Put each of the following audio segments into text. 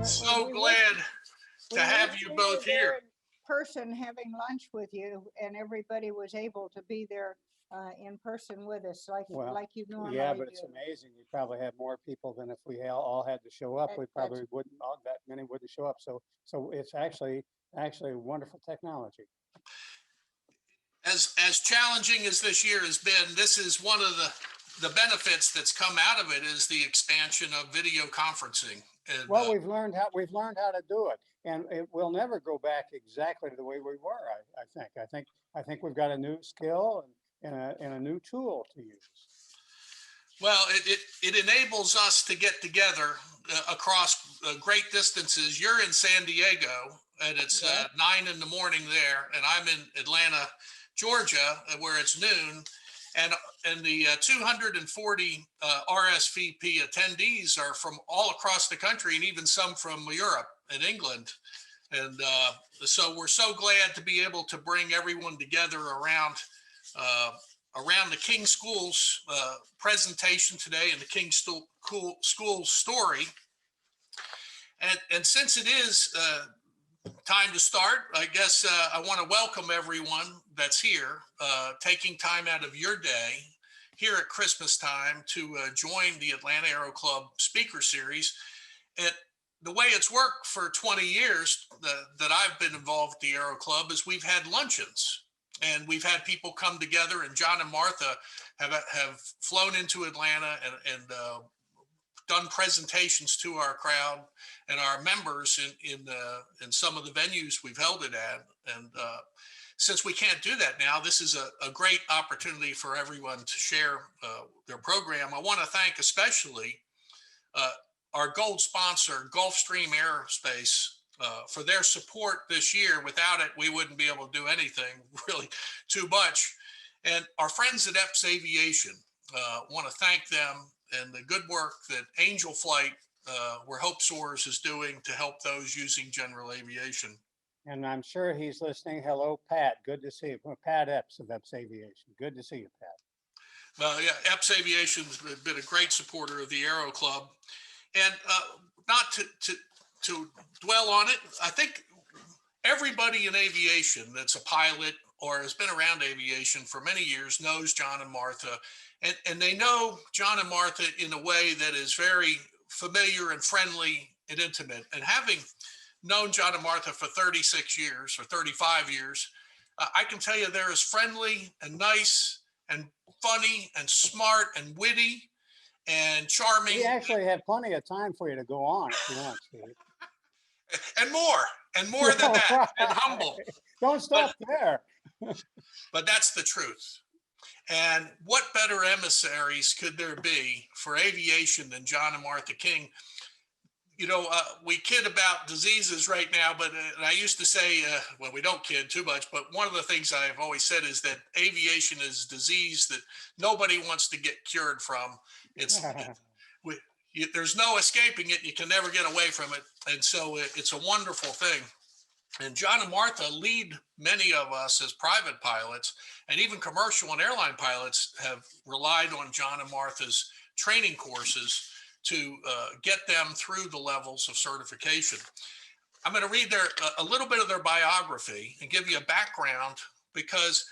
So glad to have you both here. In person having lunch with you, and everybody was able to be there in person with us like you normally do. Yeah, but it's amazing. You probably have more people than if we all had to show up. We probably wouldn't, that many wouldn't show up. So it's actually wonderful technology. As challenging as this year has been, this is one of the benefits that's come out of it is the expansion of video conferencing. And, well, we've learned how to do it, and it will never go back exactly to the way we were. I think we've got a new skill and a new tool to use. Well, it enables us to get together across great distances. You're in San Diego, and it's 9 in the morning there, and I'm in Atlanta, Georgia, where it's noon. And the 240 RSVP attendees are from all across the country, and even some from Europe and England. And so we're so glad to be able to bring everyone together around the King Schools presentation today and the King Schools story. And since it is time to start, I guess I want to welcome everyone that's here, taking time out of your day here at Christmas time to join the Atlanta Aero Club speaker series. And the way it's worked for 20 years that I've been involved with the Aero Club is we've had luncheons, and we've had people come together, and John and Martha have flown into Atlanta and done presentations to our crowd and our members in some of the venues we've held it at. And since we can't do that now, this is a great opportunity for everyone to share their program. I want to thank especially our gold sponsor, Gulfstream Aerospace, for their support this year. Without it, we wouldn't be able to do anything really too much. And our friends at EPS Aviation, want to thank them and the good work that Angel Flight, where Hope Soars is doing to help those using general aviation. And I'm sure he's listening. Hello, Pat. Good to see you. Pat Epps of EPS Aviation. Good to see you, Pat. Well, yeah, EPS Aviation's been a great supporter of the Aero Club. And not to dwell on it, I think everybody in aviation that's a pilot or has been around aviation for many years knows John and Martha. And they know John and Martha in a way that is very familiar and friendly and intimate. And having known John and Martha for 36 years or 35 years, I can tell you they're as friendly and nice and funny and smart and witty and charming. We actually have plenty of time for you to go on if you want, Steve. And more than that, and humble. Don't stop there. But that's the truth. And what better emissaries could there be for aviation than John and Martha King? You know, we kid about diseases right now, but I used to say, well, we don't kid too much, but one of the things I've always said is that aviation is a disease that nobody wants to get cured from. There's no escaping it. You can never get away from it. And so it's a wonderful thing. And John and Martha lead many of us as private pilots, and even commercial and airline pilots have relied on John and Martha's training courses to get them through the levels of certification. I'm going to read a little bit of their biography and give you a background, because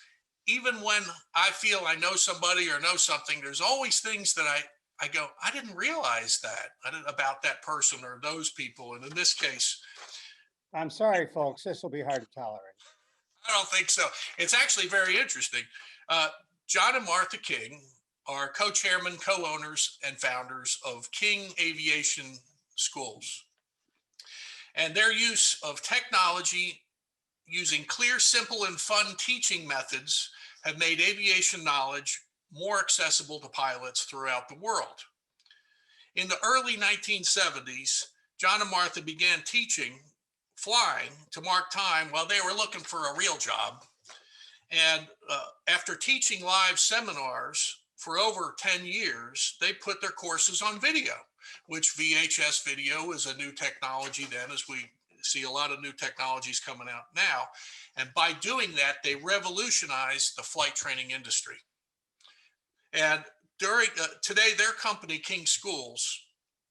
even when I feel I know somebody or know something, there's always things that I go, I didn't realize that about that person or those people. And in this case, I'm sorry, folks, this will be hard to tolerate. I don't think so. It's actually very interesting. John and Martha King are co-chairman, co-owners, and founders of King Aviation Schools. And their use of technology, using clear, simple, and fun teaching methods, have made aviation knowledge more accessible to pilots throughout the world. In the early 1970s, John and Martha began teaching flying to mark time while they were looking for a real job. And after teaching live seminars for over 10 years, they put their courses on video, which VHS video is a new technology then, as we see a lot of new technologies coming out now. And by doing that, they revolutionized the flight training industry. And during today, their company, King Schools,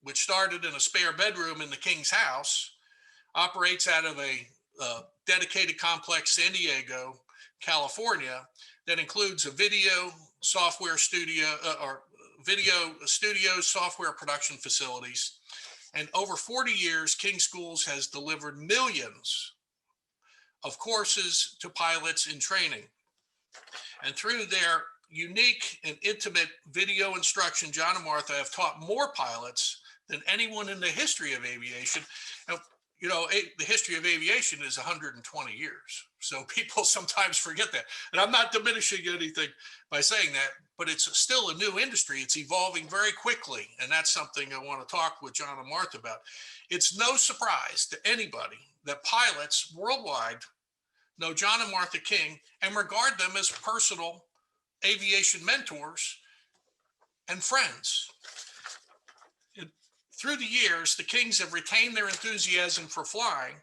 which started in a spare bedroom in the King's house, operates out of a dedicated complex, San Diego, California, that includes a video software studio or video studio software production facilities. And over 40 years, King Schools has delivered millions of courses to pilots in training. And through their unique and intimate video instruction, John and Martha have taught more pilots than anyone in the history of aviation. Now, you know, the history of aviation is 120 years. So people sometimes forget that. And I'm not diminishing anything by saying that, but it's still a new industry. It's evolving very quickly. And that's something I want to talk with John and Martha about. It's no surprise to anybody that pilots worldwide know John and Martha King and regard them as personal aviation mentors and friends. Through the years, the Kings have retained their enthusiasm for flying,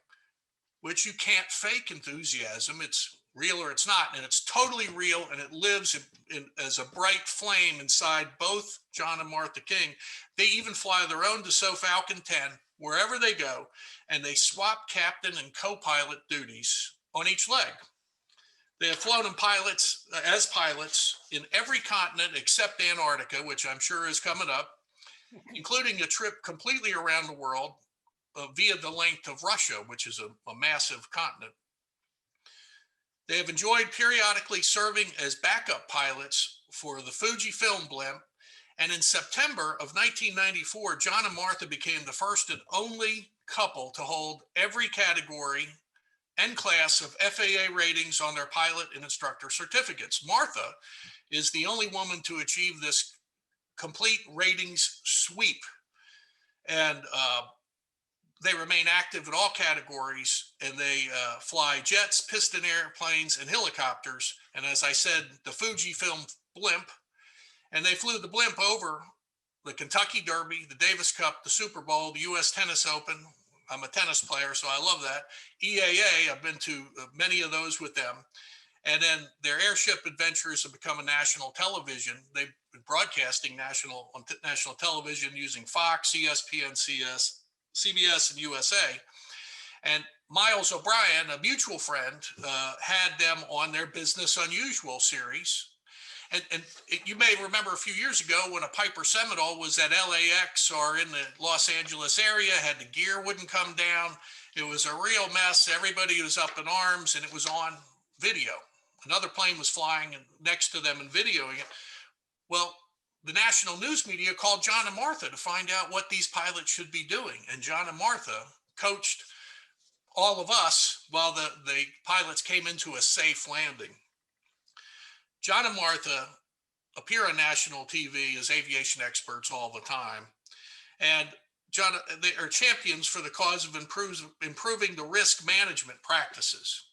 which you can't fake enthusiasm. It's real or it's not, and it's totally real, and it lives as a bright flame inside both John and Martha King. They even fly their own Dassault Falcon 10 wherever they go, and they swap captain and co-pilot duties on each leg. They have flown as pilots in every continent except Antarctica, which I'm sure is coming up, including a trip completely around the world via the length of Russia, which is a massive continent. They have enjoyed periodically serving as backup pilots for the Fujifilm blimp. And in September of 1994, John and Martha became the first and only couple to hold every category and class of FAA ratings on their pilot and instructor certificates. Martha is the only woman to achieve this complete ratings sweep. And they remain active in all categories, and they fly jets, piston airplanes, and helicopters. And as I said, the Fujifilm blimp, and they flew the blimp over the Kentucky Derby, the Davis Cup, the Super Bowl, the US Tennis Open. I'm a tennis player, so I love that. EAA, I've been to many of those with them. And then their airship adventures have become a national television. They've been broadcasting on national television using Fox, ESPN, CBS, and USA. And Miles O'Brien, a mutual friend, had them on their Business Unusual series. And you may remember a few years ago when a Piper Seminole was at LAX or in the Los Angeles area, had the gear wouldn't come down. It was a real mess. Everybody was up in arms, and it was on video. Another plane was flying next to them and videoing it. Well, the national news media called John and Martha to find out what these pilots should be doing. And John and Martha coached all of us while the pilots came into a safe landing. John and Martha appear on national TV as aviation experts all the time. And John, they are champions for the cause of improving the risk management practices.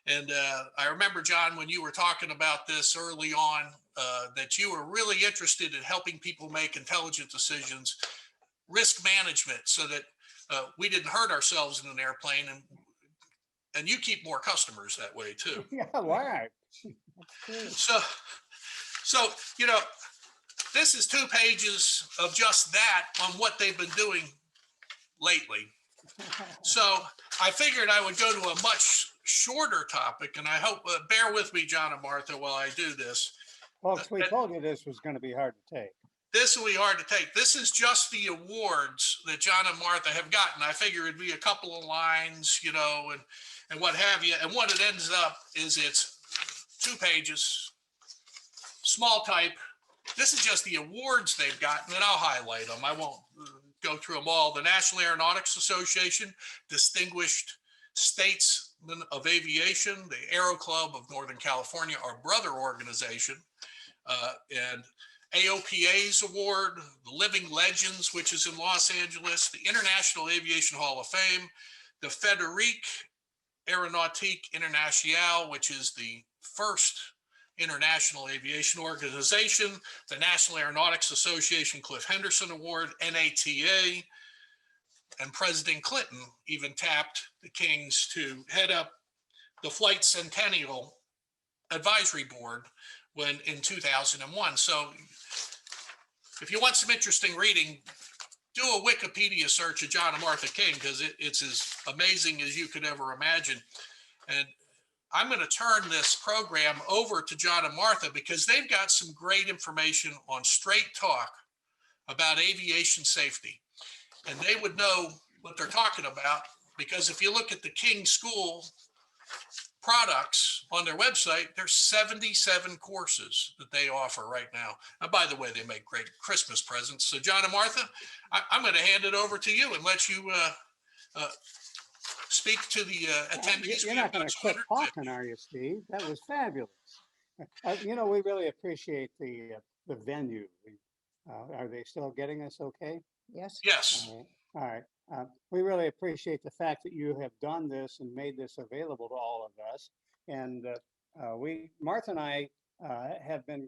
And I remember, John, when you were talking about this early on, that you were really interested in helping people make intelligent decisions, risk management, so that we didn't hurt ourselves in an airplane. And you keep more customers that way too. Yeah, why? So, you know, this is 2 pages of just that on what they've been doing lately. So I figured I would go to a much shorter topic, and I hope, bear with me, John and Martha, while I do this. Folks, we told you this was going to be hard to take. This will be hard to take. This is just the awards that John and Martha have gotten. I figure it'd be a couple of lines, you know, and what have you. And what it ends up is it's 2 pages, small type. This is just the awards they've gotten, and I'll highlight them. I won't go through them all. The National Aeronautics Association, Distinguished Statesman of Aviation, the Aero Club of Northern California, our brother organization, and AOPA's award, the Living Legends, which is in Los Angeles, the International Aviation Hall of Fame, the Frédéric Aéronautique Internationale, which is the first international aviation organization, the National Aeronautics Association Cliff Henderson Award, NATA, and President Clinton even tapped the Kings to head up the Flight Centennial Advisory Board in 2001. So if you want some interesting reading, do a Wikipedia search of John and Martha King, because it's as amazing as you could ever imagine. And I'm going to turn this program over to John and Martha because they've got some great information on straight talk about aviation safety. And they would know what they're talking about, because if you look at the King School products on their website, there's 77 courses that they offer right now. And by the way, they make great Christmas presents. So John and Martha, I'm going to hand it over to you and let you speak to the attendees. You're not going to quit talking, are you, Steve? That was fabulous. You know, we really appreciate the venue. Are they still getting us okay? Yes. Yes. All right. We really appreciate the fact that you have done this and made this available to all of us. And Martha and I have been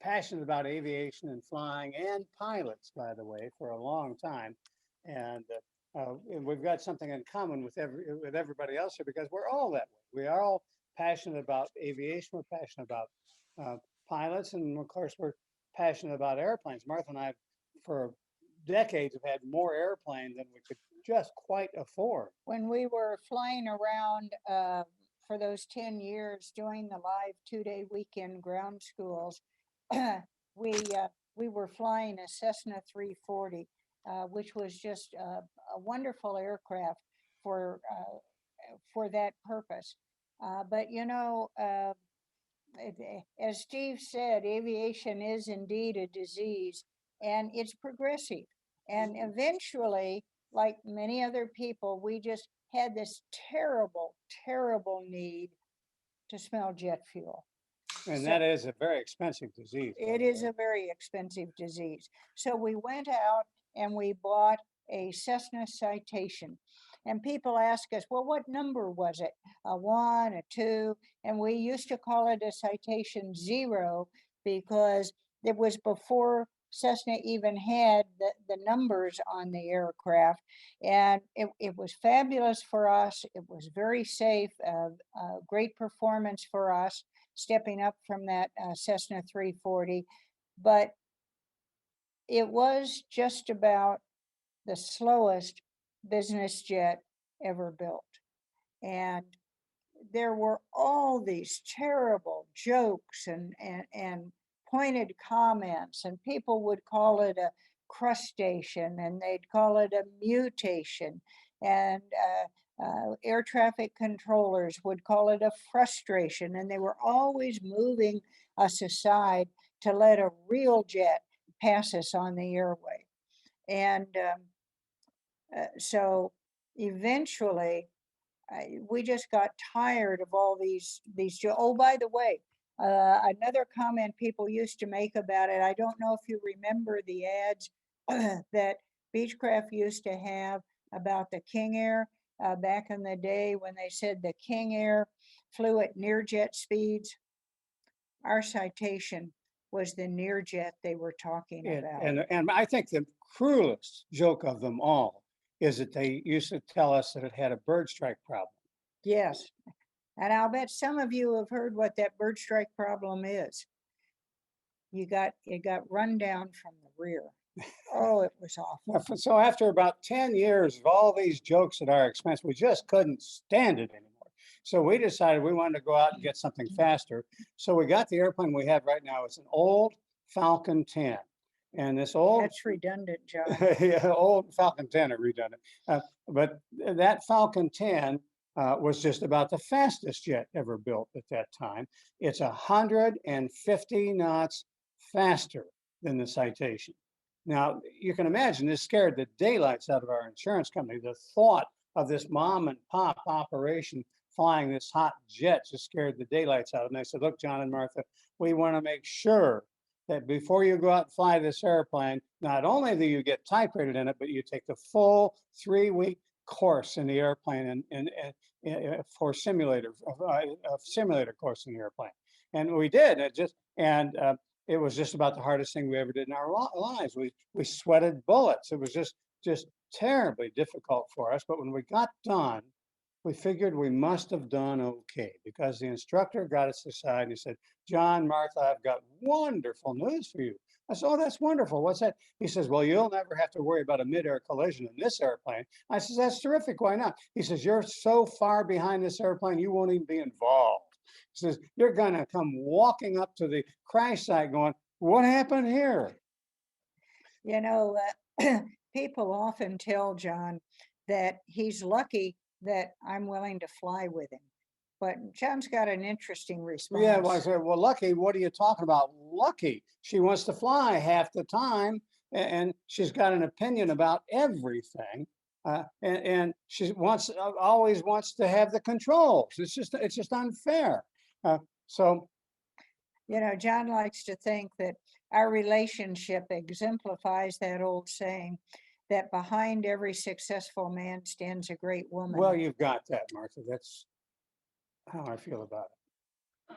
passionate about aviation and flying and pilots, by the way, for a long time. And we've got something in common with everybody else here, because we're all that way. We are all passionate about aviation. We're passionate about pilots, and of course, we're passionate about airplanes. Martha and I, for decades, have had more airplane than we could just quite afford. When we were flying around for those 10 years doing the live 2-day weekend ground schools, we were flying a Cessna 340, which was just a wonderful aircraft for that purpose. But you know, as Steve said, aviation is indeed a disease, and it's progressive. And eventually, like many other people, we just had this terrible, terrible need to smell jet fuel. And that is a very expensive disease. It is a very expensive disease. So we went out and we bought a Cessna Citation. And people ask us, well, what number was it? A 1, a 2? And we used to call it a Citation 0 because it was before Cessna even had the numbers on the aircraft. And it was fabulous for us. It was very safe, great performance for us, stepping up from that Cessna 340. But it was just about the slowest business jet ever built. And there were all these terrible jokes and pointed comments, and people would call it a crustacean, and they'd call it a mutation, and air traffic controllers would call it a frustration, and they were always moving us aside to let a real jet pass us on the airway. And so eventually we just got tired of all these. Oh, by the way, another comment people used to make about it, I don't know if you remember the ads that Beechcraft used to have about the King Air back in the day when they said the King Air flew at near jet speeds. Our Citation was the near jet they were talking about. And I think the cruelest joke of them all is that they used to tell us that it had a bird strike problem. Yes. And I'll bet some of you have heard what that bird strike problem is. It got run down from the rear. Oh, it was awful. So after about 10 years of all these jokes at our expense, we just couldn't stand it anymore. So we decided we wanted to go out and get something faster. So we got the airplane we have right now. It's an old Falcon 10. And this old— That's redundant, John. Yeah, old Falcon 10 are redundant. But that Falcon 10 was just about the fastest jet ever built at that time. It's 150 knots faster than the Citation. Now, you can imagine this scared the daylights out of our insurance company. The thought of this mom and pop operation flying this hot jet just scared the daylights out of them. They said, look, John and Martha, we want to make sure that before you go out and fly this airplane, not only do you get type rated in it, but you take the full 3-week course in the airplane and for simulator course in the airplane. And we did. It was just about the hardest thing we ever did in our lives. We sweated bullets. It was just terribly difficult for us. But when we got done, we figured we must have done okay, because the instructor got us aside and he said, John, Martha, I've got wonderful news for you. I said, oh, that's wonderful. What's that? He says, well, you'll never have to worry about a mid-air collision in this airplane. I says, that's terrific. Why not? He says, you're so far behind this airplane, you won't even be involved. He says, you're going to come walking up to the crash site going, what happened here? You know, people often tell John that he's lucky that I'm willing to fly with him. But John's got an interesting response. Yeah, well, I said, well, lucky, what are you talking about? Lucky. She wants to fly half the time, and she's got an opinion about everything. And she always wants to have the controls. It's just unfair. So, you know, John likes to think that our relationship exemplifies that old saying that behind every successful man stands a great woman. well, you've got that, Martha. That's how I feel about it.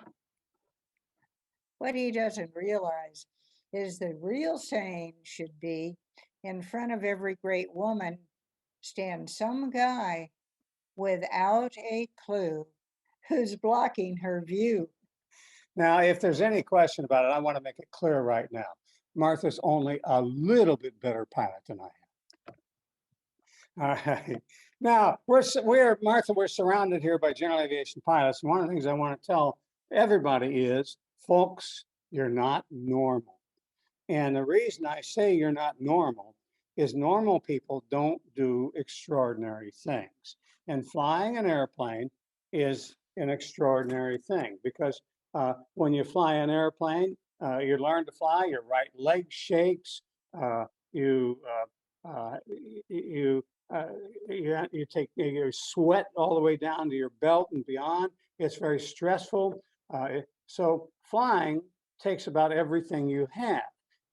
What he doesn't realize is the real saying should be, in front of every great woman stands some guy without a clue who's blocking her view. Now, if there's any question about it, I want to make it clear right now. Martha's only a little bit better pilot than I am. All right. Now, Martha, we're surrounded here by general aviation pilots. And one of the things I want to tell everybody is, folks, you're not normal. And the reason I say you're not normal is normal people don't do extraordinary things. And flying an airplane is an extraordinary thing, because when you fly an airplane, you learn to fly, your right leg shakes, you take your sweat all the way down to your belt and beyond. It's very stressful. So flying takes about everything you have,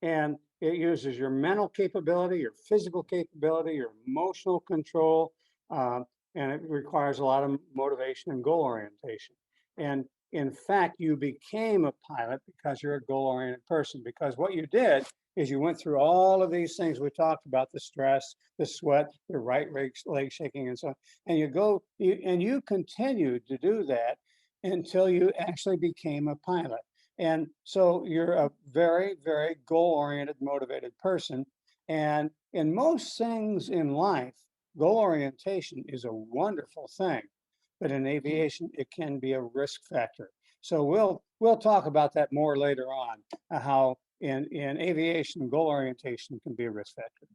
and it uses your mental capability, your physical capability, your emotional control, and it requires a lot of motivation and goal orientation. And in fact, you became a pilot because you're a goal-oriented person, because what you did is you went through all of these things we talked about: the stress, the sweat, the right leg shaking, and so on. And you continued to do that until you actually became a pilot. And so you're a very, very goal-oriented, motivated person. And in most things in life, goal orientation is a wonderful thing. But in aviation, it can be a risk factor. So we'll talk about that more later on, how in aviation, goal orientation can be a risk factor.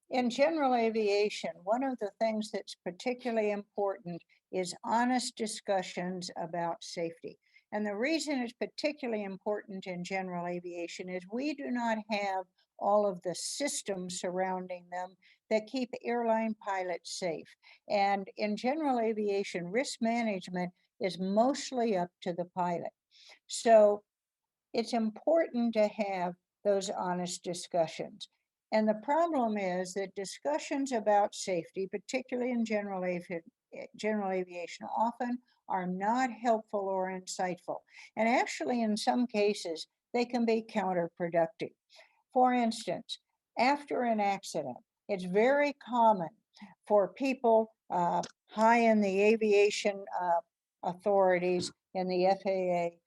In general aviation, one of the things that's particularly important is honest discussions about safety. And the reason it's particularly important in general aviation is we do not have all of the systems surrounding them that keep airline pilots safe. And in general aviation, risk management is mostly up to the pilot. So it's important to have those honest discussions. And the problem is that discussions about safety, particularly in general aviation, often are not helpful or insightful. And actually, in some cases, they can be counterproductive. For instance, after an accident, it's very common for people high in the aviation authorities in the FAA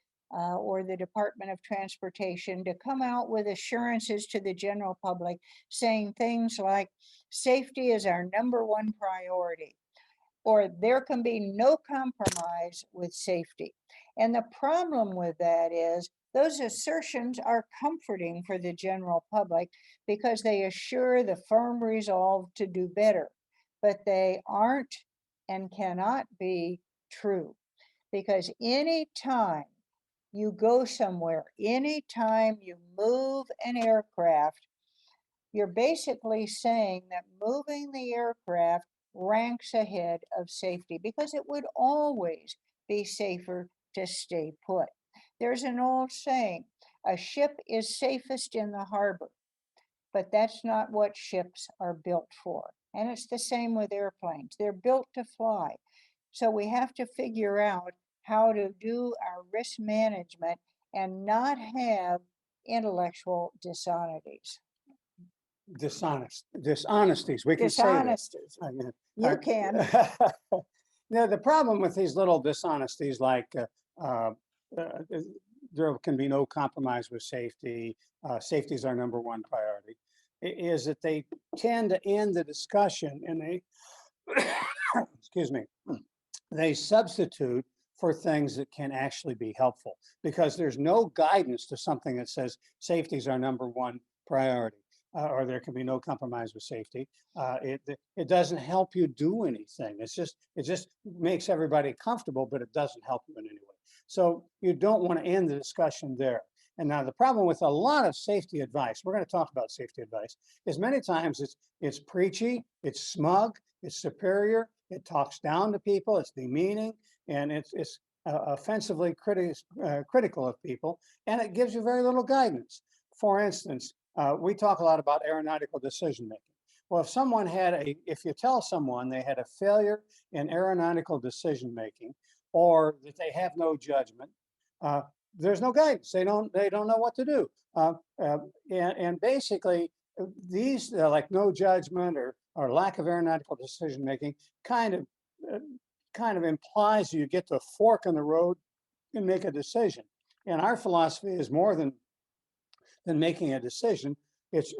or the Department of Transportation to come out with assurances to the general public saying things like, safety is our #1 priority, or there can be no compromise with safety. And the problem with that is those assertions are comforting for the general public because they assure the firm resolve to do better, but they aren't and cannot be true. Because anytime you go somewhere, anytime you move an aircraft, you're basically saying that moving the aircraft ranks ahead of safety, because it would always be safer to stay put. There's an old saying, a ship is safest in the harbor, but that's not what ships are built for. And it's the same with airplanes. They're built to fly. So we have to figure out how to do our risk management and not have intellectual dishonesties. Dishonesties. We can say that. Dishonesties. You can. Now, the problem with these little dishonesties, like there can be no compromise with safety. Safety is our number one priority. Is that they tend to end the discussion and they, excuse me, they substitute for things that can actually be helpful because there's no guidance to something that says safety is our number one priority, or there can be no compromise with safety. It doesn't help you do anything. It just makes everybody comfortable, but it doesn't help you in any way. So you don't want to end the discussion there. And now the problem with a lot of safety advice, we're going to talk about safety advice, is many times it's preachy, it's smug, it's superior, it talks down to people, it's demeaning, and it's offensively critical of people, and it gives you very little guidance. For instance, we talk a lot about aeronautical decision making. Well, if you tell someone they had a failure in aeronautical decision making, or that they have no judgment, there's no guidance. They don't know what to do. And basically, these like no judgment or lack of aeronautical decision making kind of implies you get to a fork in the road and make a decision. And our philosophy is more than making a decision. It's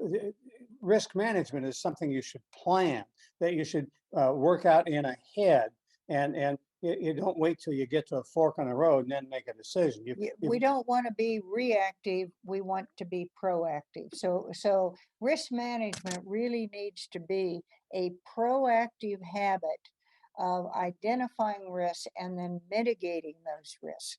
risk management is something you should plan, that you should work out in ahead, and you don't wait till you get to a fork on the road and then make a decision. We don't want to be reactive. We want to be proactive. So risk management really needs to be a proactive habit of identifying risks and then mitigating those risks.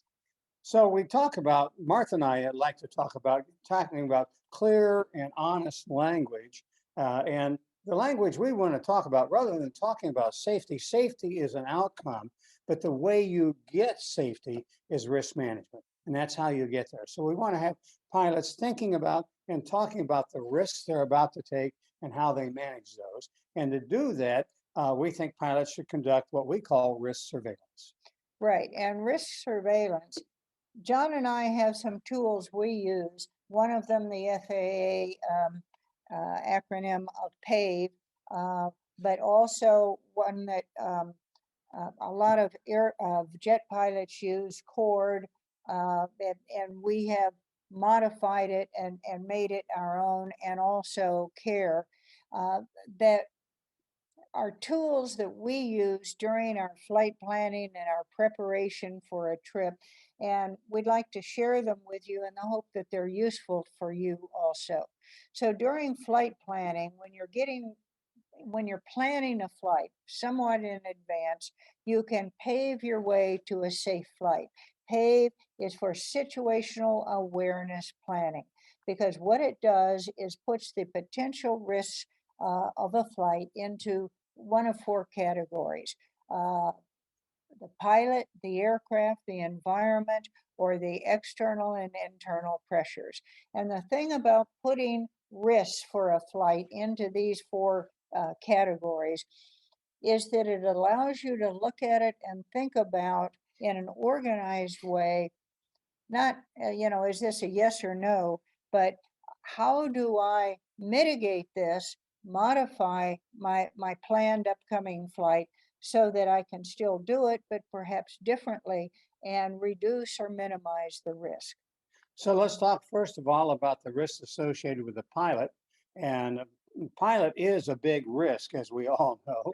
So we talk about, Martha and I like to talking about clear and honest language. And the language we want to talk about, rather than talking about safety, safety is an outcome, but the way you get safety is risk management. And that's how you get there. So we want to have pilots thinking about and talking about the risks they're about to take and how they manage those. And to do that, we think pilots should conduct what we call risk surveillance. Right, and risk surveillance, John and I have some tools we use. One of them, the FAA acronym of PAVE, but also one that a lot of jet pilots use, CHORD, and we have modified it and made it our own, and also CARE, that are tools that we use during our flight planning and our preparation for a trip. And we'd like to share them with you in the hope that they're useful for you also. So during flight planning, when you're planning a flight somewhat in advance, you can pave your way to a safe flight. PAVE is for situational awareness planning, because what it does is puts the potential risks of a flight into one of four categories: the pilot, the aircraft, the environment, or the external and internal pressures. And the thing about putting risks for a flight into these four categories is that it allows you to look at it and think about in an organized way, not, is this a yes or no, but how do I mitigate this, modify my planned upcoming flight so that I can still do it, but perhaps differently, and reduce or minimize the risk. So let's talk first of all about the risks associated with the pilot. And pilot is a big risk, as we all know.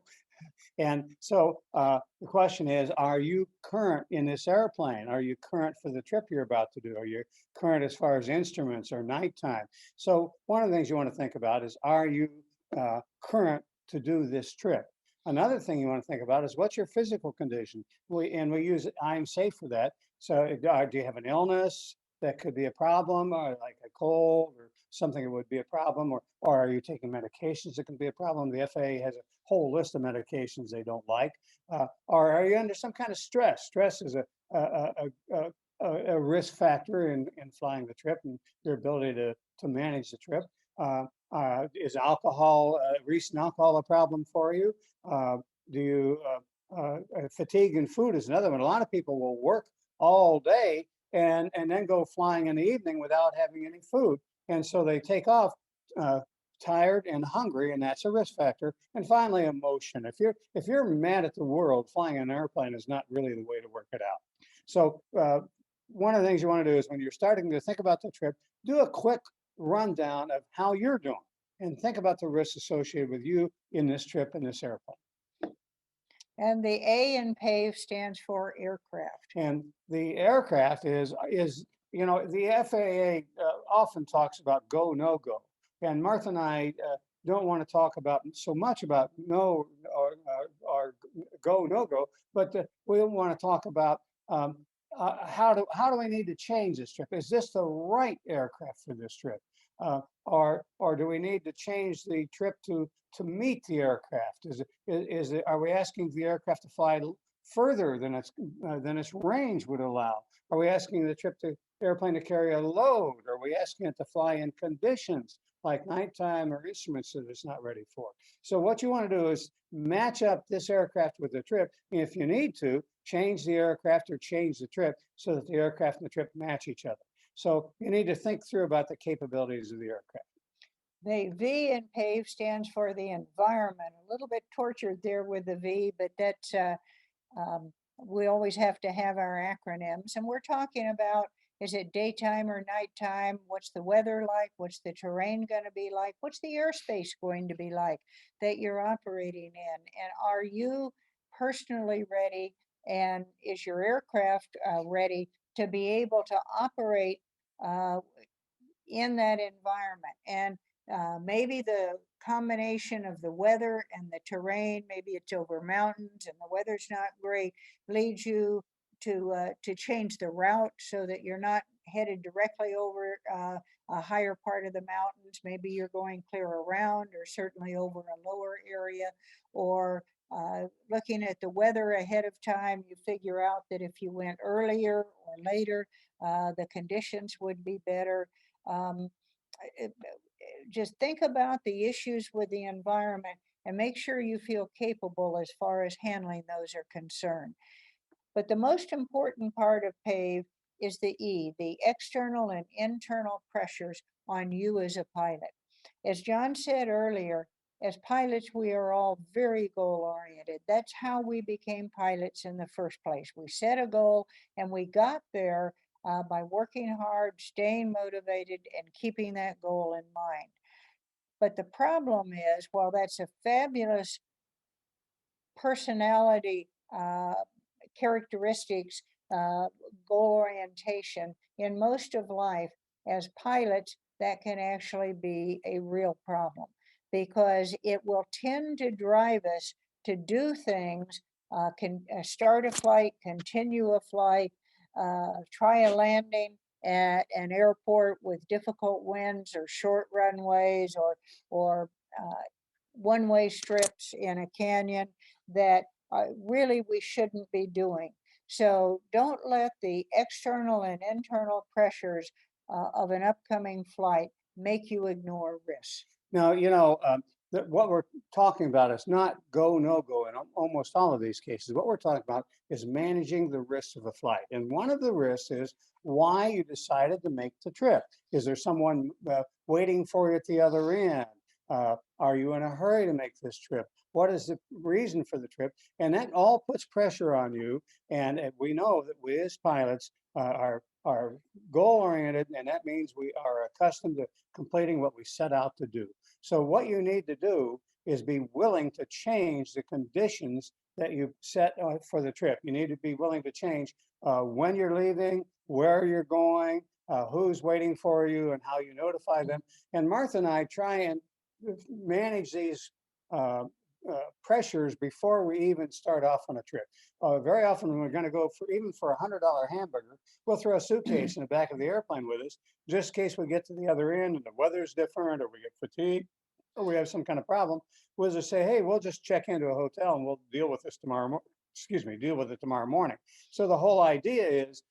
And so the question is, are you current in this airplane? Are you current for the trip you're about to do? Are you current as far as instruments or nighttime? So one of the things you want to think about is, are you current to do this trip? Another thing you want to think about is, what's your physical condition? We use I'm safe for that. So do you have an illness that could be a problem, or like a cold or something that would be a problem, or are you taking medications that can be a problem? The FAA has a whole list of medications they don't like. Or are you under some kind of stress? Stress is a risk factor in flying the trip and your ability to manage the trip. Is alcohol, recent alcohol, a problem for you? Do you fatigue and food is another one. A lot of people will work all day and then go flying in the evening without having any food, and so they take off tired and hungry, and that's a risk factor. And finally, emotion. If you're mad at the world, flying an airplane is not really the way to work it out. So one of the things you want to do is when you're starting to think about the trip, do a quick rundown of how you're doing and think about the risks associated with you in this trip in this airplane. And the A in PAVE stands for aircraft. And the aircraft is, the FAA often talks about go, no go. And Martha and I don't want to talk about so much about no or go, no go, but we want to talk about how do we need to change this trip? Is this the right aircraft for this trip? Or do we need to change the trip to meet the aircraft? Are we asking the aircraft to fly further than its range would allow? Are we asking the airplane to carry a load? Are we asking it to fly in conditions like nighttime or instruments that it's not ready for? So what you want to do is match up this aircraft with the trip. If you need to, change the aircraft or change the trip so that the aircraft and the trip match each other. So you need to think through about the capabilities of the aircraft. The V in PAVE stands for the environment. A little bit tortured there with the V, but that's we always have to have our acronyms. And we're talking about, is it daytime or nighttime? What's the weather like? What's the terrain going to be like? What's the airspace going to be like that you're operating in? And are you personally ready? And is your aircraft ready to be able to operate in that environment? And maybe the combination of the weather and the terrain, maybe it's over mountains and the weather's not great, leads you to change the route so that you're not headed directly over a higher part of the mountains. Maybe you're going clear around, or certainly over a lower area, or looking at the weather ahead of time, you figure out that if you went earlier or later, the conditions would be better. Just think about the issues with the environment and make sure you feel capable as far as handling those are concerned. But the most important part of PAVE is the E, the external and internal pressures on you as a pilot. As John said earlier, as pilots, we are all very goal-oriented. That's how we became pilots in the first place. We set a goal and we got there by working hard, staying motivated, and keeping that goal in mind. But the problem is, while that's a fabulous personality characteristics, goal orientation, in most of life, as pilots, that can actually be a real problem, because it will tend to drive us to do things, start a flight, continue a flight, try a landing at an airport with difficult winds or short runways, or one-way strips in a canyon that really we shouldn't be doing. So don't let the external and internal pressures of an upcoming flight make you ignore risks. Now, what we're talking about is not go, no go in almost all of these cases. What we're talking about is managing the risks of a flight. And one of the risks is why you decided to make the trip. Is there someone waiting for you at the other end? Are you in a hurry to make this trip? What is the reason for the trip? And that all puts pressure on you. And we know that we as pilots are goal-oriented, and that means we are accustomed to completing what we set out to do. So what you need to do is be willing to change the conditions that you set for the trip. You need to be willing to change when you're leaving, where you're going, who's waiting for you, and how you notify them. And Martha and I try and manage these pressures before we even start off on a trip. Very often when we're going to go even for a $100 hamburger, we'll throw a suitcase in the back of the airplane with us, just in case we get to the other end and the weather's different, or we get fatigued, or we have some kind of problem. We'll just say, hey, we'll just check into a hotel and we'll deal with this tomorrow. Deal with it tomorrow morning. So the whole idea is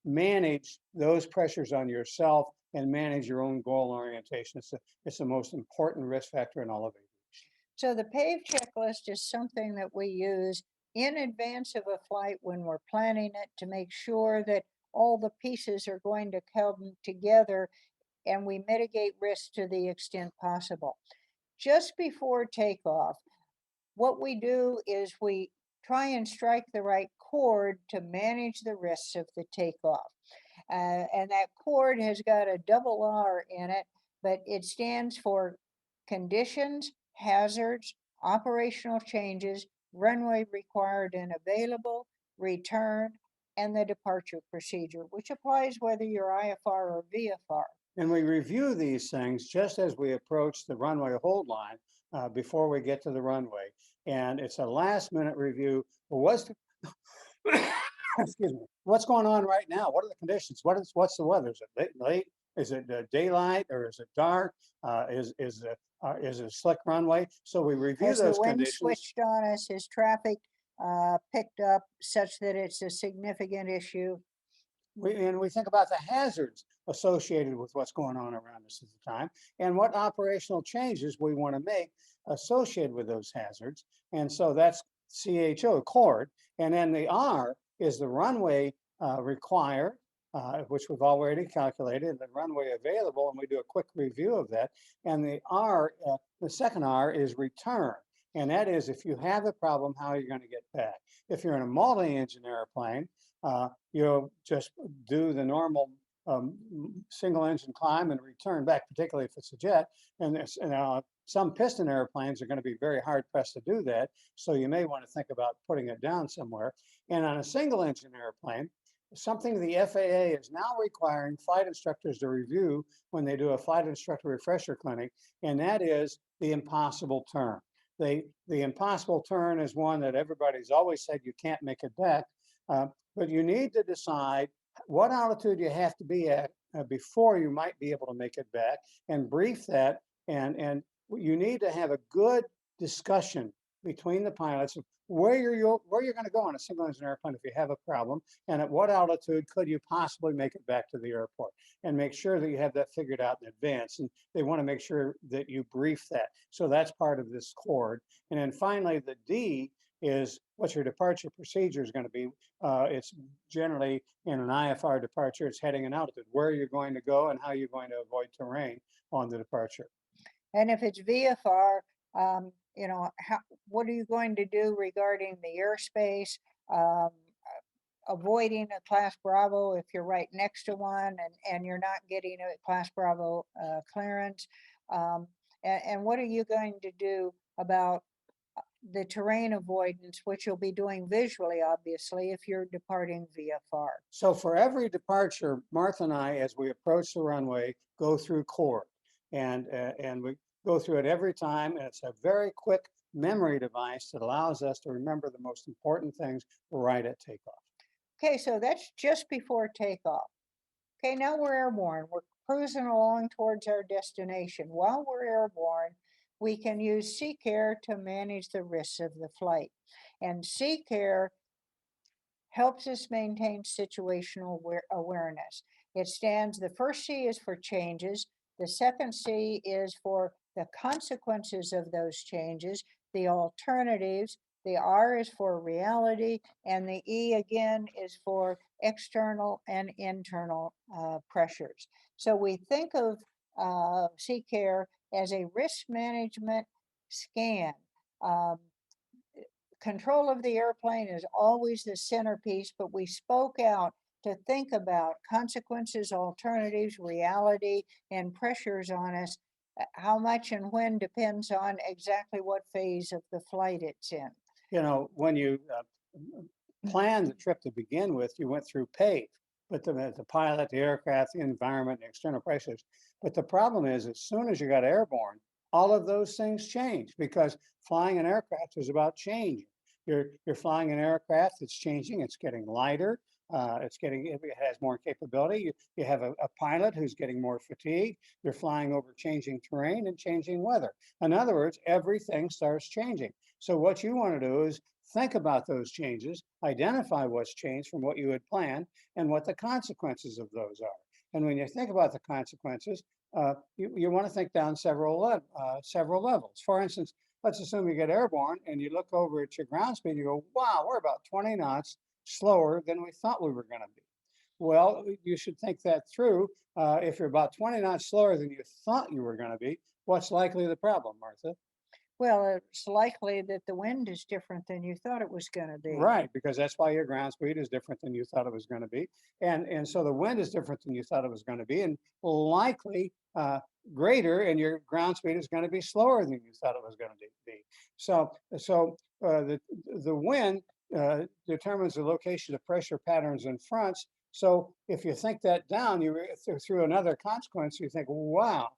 manage those pressures on yourself and manage your own goal orientation. It's the most important risk factor in all of it. So the PAVE checklist is something that we use in advance of a flight when we're planning it, to make sure that all the pieces are going to come together and we mitigate risk to the extent possible. Just before takeoff, what we do is we try and strike the right CHORRD to manage the risks of the takeoff. And that CHORD has got a double R in it, but it stands for conditions, hazards, operational changes, runway required and available, return, and the departure procedure, which applies whether you're IFR or VFR. And we review these things just as we approach the runway hold line before we get to the runway. And it's a last minute review. Well, excuse me, what's going on right now? What are the conditions? What's the weather? Is it late? Is it daylight or is it dark? Is it a slick runway? So we review Has those the wind conditions. switched on us? Is traffic picked up such that it's a significant issue? And we think about the hazards associated with what's going on around us at the time and what operational changes we want to make associated with those hazards. And so that's CHORD. And then the R is the runway required, which we've already calculated, the runway available, and we do a quick review of that. And the R, the second R is return. And that is if you have a problem, how are you going to get back? If you're in a multi-engine airplane, you'll just do the normal single engine climb and return back, particularly if it's a jet. And some piston airplanes are going to be very hard pressed to do that. So you may want to think about putting it down somewhere. And on a single engine airplane, something the FAA is now requiring flight instructors to review when they do a flight instructor refresher clinic, and that is the impossible turn. The impossible turn is one that everybody's always said you can't make it back, but you need to decide what altitude you have to be at before you might be able to make it back, and brief that, and you need to have a good discussion between the pilots of where you're going to go on a single engine airplane if you have a problem, and at what altitude could you possibly make it back to the airport, and make sure that you have that figured out in advance. And they want to make sure that you brief that. So that's part of this CHORD. And then finally, the D is what your departure procedure is going to be. It's generally in an IFR departure, it's heading and altitude, where you're going to go and how you're going to avoid terrain on the departure. And if it's VFR, you know, what are you going to do regarding the airspace, avoiding a Class Bravo if you're right next to one and you're not getting a Class Bravo clearance? And what are you going to do about the terrain avoidance, which you'll be doing visually, obviously, if you're departing VFR? So for every departure, Martha and I, as we approach the runway, go through CHORD. And we go through it every time, and it's a very quick memory device that allows us to remember the most important things right at takeoff. Okay, so that's just before takeoff. Okay, now we're airborne. We're cruising along towards our destination. While we're airborne, we can use CCARE to manage the risks of the flight. And CCARE helps us maintain situational awareness. It stands, the first C is for changes. The second C is for the consequences of those changes, the alternatives. The R is for reality, and the E again is for external and internal pressures. So we think of CCARE as a risk management scan. Control of the airplane is always the centerpiece, but we spoke out to think about consequences, alternatives, reality, and pressures on us. How much and when depends on exactly what phase of the flight it's in. You know, when you planned the trip to begin with, you went through PAVE, but the pilot, the aircraft, the environment, the external pressures. But the problem is, as soon as you got airborne, all of those things change, because flying an aircraft is about change. You're flying an aircraft that's changing. It's getting lighter. It has more capability. You have a pilot who's getting more fatigue. You're flying over changing terrain and changing weather. In other words, everything starts changing. So what you want to do is think about those changes, identify what's changed from what you had planned, and what the consequences of those are. And when you think about the consequences, you want to think down several levels. For instance, let's assume you get airborne and you look over at your ground speed, you go, wow, we're about 20 knots slower than we thought we were going to be. Well, you should think that through. If you're about 20 knots slower than you thought you were going to be, what's likely the problem, Martha? Well, it's likely that the wind is different than you thought it was going to be. Right, because that's why your ground speed is different than you thought it was going to be. And so the wind is different than you thought it was going to be, and likely greater, and your ground speed is going to be slower than you thought it was going to be. The wind determines the location of pressure patterns and fronts. So if you think that down, through another consequence, you think, wow,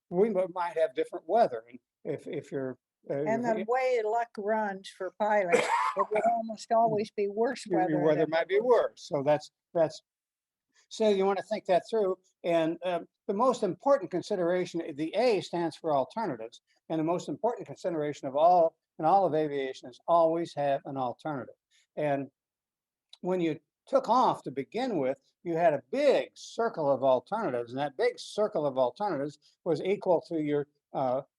we might have different weather. And if you're And the way luck runs for pilots, it would almost always be worse weather. your weather than might be worse. So that's so you want to think that through. And the most important consideration, the A stands for alternatives, and the most important consideration of all in all of aviation is always have an alternative. And when you took off to begin with, you had a big circle of alternatives, and that big circle of alternatives was equal to your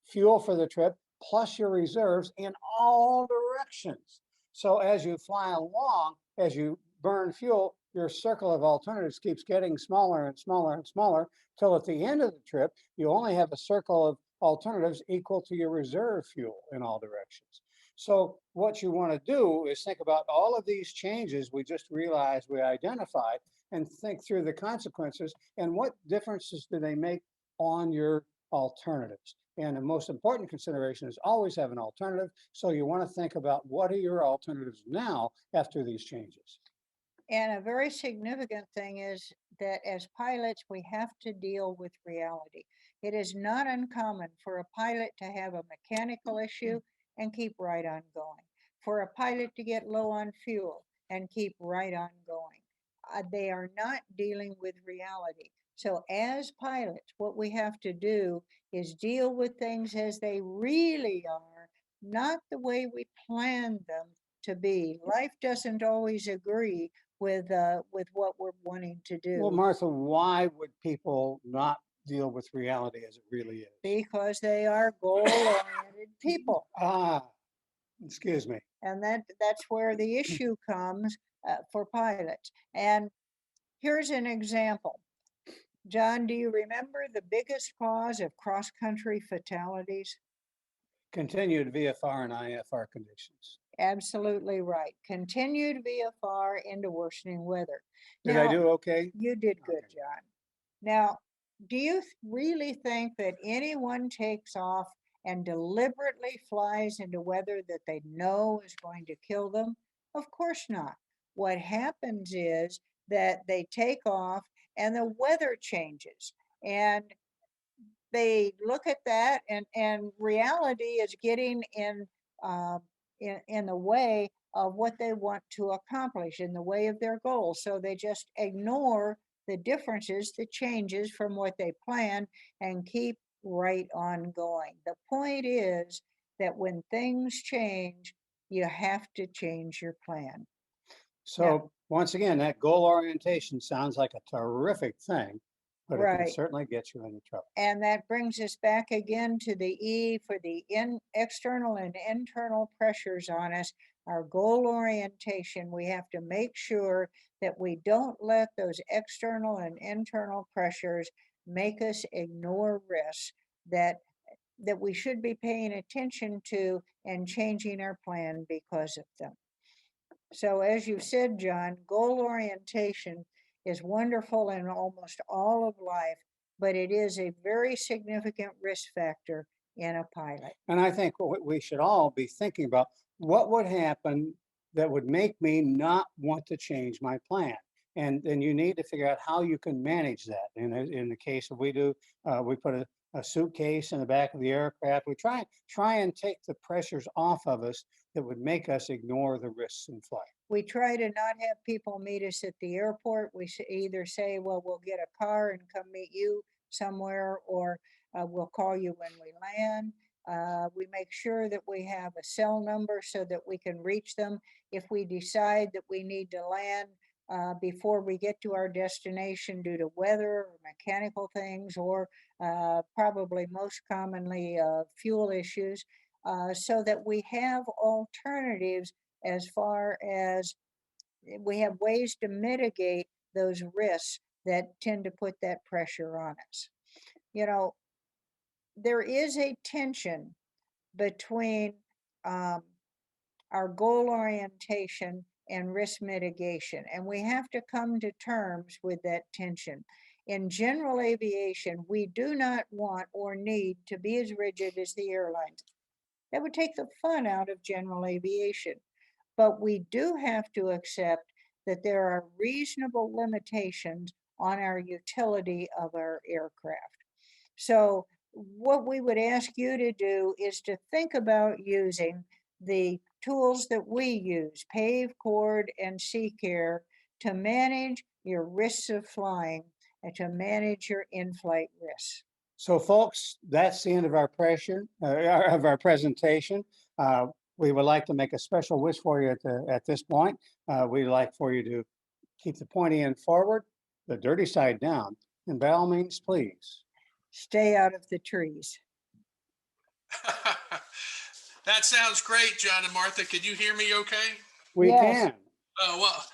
fuel for the trip plus your reserves in all directions. So as you fly along, as you burn fuel, your circle of alternatives keeps getting smaller and smaller and smaller till at the end of the trip, you only have a circle of alternatives equal to your reserve fuel in all directions. So what you want to do is think about all of these changes we just realized we identified and think through the consequences and what differences do they make on your alternatives. And the most important consideration is always have an alternative. So you want to think about what are your alternatives now after these changes. And a very significant thing is that as pilots, we have to deal with reality. It is not uncommon for a pilot to have a mechanical issue and keep right on going. For a pilot to get low on fuel and keep right on going. They are not dealing with reality. So as pilots, what we have to do is deal with things as they really are, not the way we planned them to be. Life doesn't always agree with what we're wanting to do. Well, Martha, why would people not deal with reality as it really is? Because they are goal-oriented people. Excuse me. And that's where the issue comes for pilots. And here's an example. John, do you remember the biggest cause of cross-country fatalities? Continued VFR and IFR conditions. Absolutely right. Continued VFR into worsening weather. Did I do okay? You did good, Okay. John. Now, do you really think that anyone takes off and deliberately flies into weather that they know is going to kill them? Of course not. What happens is that they take off and the weather changes, and they look at that, and reality is getting in the way of what they want to accomplish, in the way of their goals. So they just ignore the differences, the changes from what they planned, and keep right on going. The point is that when things change, you have to change your plan. So once again, that goal orientation sounds like a terrific thing, but it can Right. certainly get you into trouble. And that brings us back again to the E for the external and internal pressures on us, our goal orientation. We have to make sure that we don't let those external and internal pressures make us ignore risks that we should be paying attention to and changing our plan because of them. So as you said, John, goal orientation is wonderful in almost all of life, but it is a very significant risk factor in a pilot. And I think what we should all be thinking about, what would happen that would make me not want to change my plan? And then you need to figure out how you can manage that. And in the case of we put a suitcase in the back of the aircraft. We try and take the pressures off of us that would make us ignore the risks in flight. We try to not have people meet us at the airport. We either say, well, we'll get a car and come meet you somewhere, or we'll call you when we land. We make sure that we have a cell number so that we can reach them if we decide that we need to land before we get to our destination due to weather or mechanical things, or probably most commonly fuel issues, so that we have alternatives as far as we have ways to mitigate those risks that tend to put that pressure on us. You know, there is a tension between um, our goal orientation and risk mitigation. And we have to come to terms with that tension. In general aviation, we do not want or need to be as rigid as the airlines. That would take the fun out of general aviation. But we do have to accept that there are reasonable limitations on our utility of our aircraft. So what we would ask you to do is to think about using the tools that we use, PAVE, CHORRD, and CCARE, to manage your risks of flying and to manage your in-flight risks. So folks, that's the end of our presentation. We would like to make a special wish for you at this point. We'd like for you to keep the pointy end forward, the dirty side down, and by all means, please. Stay out of the trees. That sounds great, John and Martha. Can you hear me okay? We Yes. can. Well,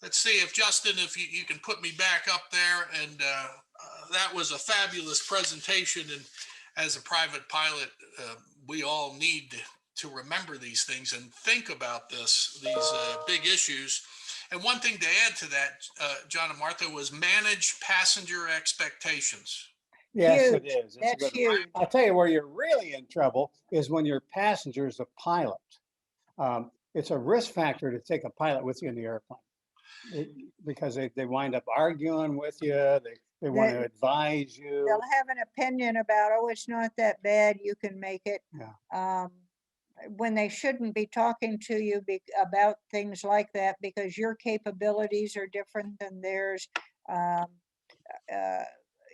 let's see if Justin, if you can put me back up there. And that was a fabulous presentation. And as a private pilot, we all need to remember these things and think about these big issues. And one thing to add to that, John and Martha, was manage passenger expectations. Yes, Huge. it is. It's a That's good one. huge. I'll tell you where you're really in trouble is when your passenger is a pilot. It's a risk factor to take a pilot with you in the airplane because they wind up arguing with you. They want to advise you. They'll have an opinion about, oh, it's not that bad, you can make it. Yeah. When they shouldn't be talking to you about things like that because your capabilities are different than theirs.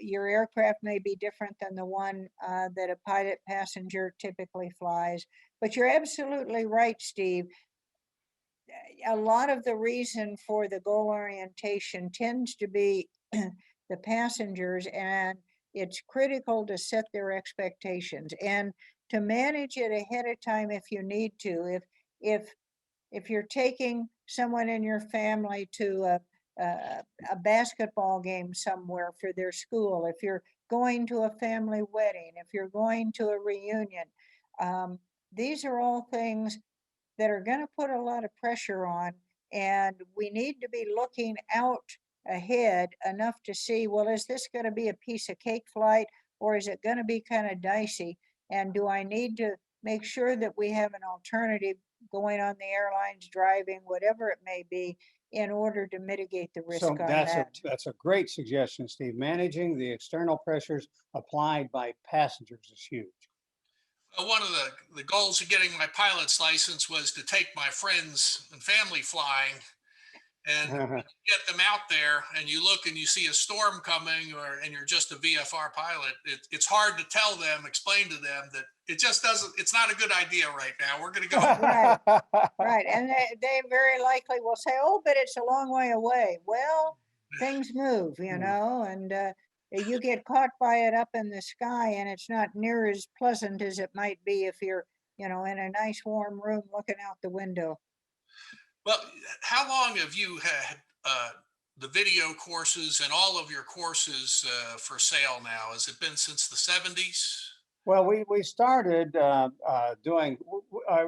Your aircraft may be different than the one that a pilot passenger typically flies. But you're absolutely right, Steve. A lot of the reason for the goal orientation tends to be the passengers, and it's critical to set their expectations and to manage it ahead of time if you need to. If you're taking someone in your family to a basketball game somewhere for their school, if you're going to a family wedding, if you're going to a reunion, these are all things that are going to put a lot of pressure on, and we need to be looking out ahead enough to see, well, is this going to be a piece of cake flight, or is it going to be kind of dicey? And do I need to make sure that we have an alternative going on the airlines, driving, whatever it may be, in order to mitigate the risk on that? That's a great suggestion, Steve. Managing the external pressures applied by passengers is huge. One of the goals of getting my pilot's license was to take my friends and family flying, and get them out there, and you look and you see a storm coming, and you're just a VFR pilot. It's hard to tell them, explain to them that it's not a good idea right now. We're going to go. Right, right. And they very likely will say, oh, but it's a long way away. Well, things move, you know, and you get caught by it up in the sky, and it's not near as pleasant as it might be if you're, you know, in a nice warm room looking out the window. Well, how long have you had the video courses and all of your courses for sale now? Has it been since the 70s? Well, we started doing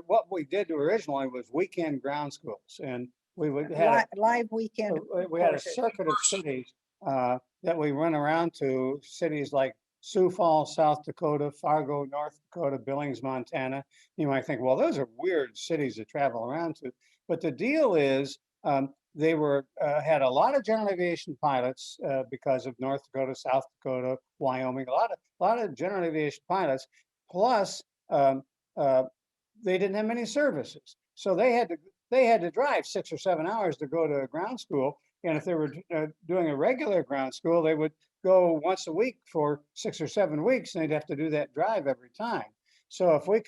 what we did originally was weekend ground schools, and we would have live weekend. We had a circuit of cities that we run around to, cities like Sioux Falls, South Dakota, Fargo, North Dakota, Billings, Montana. You might think, well, those are weird cities to travel around to. But the deal is they were had a lot of general aviation pilots because of North Dakota, South Dakota, Wyoming, a lot of general aviation pilots. Plus, they didn't have many services, so they had to drive 6 or 7 hours to go to ground school. And if they were doing a regular ground school, they would go once a week for 6 or 7 weeks, and they'd have to do that drive every time. So if we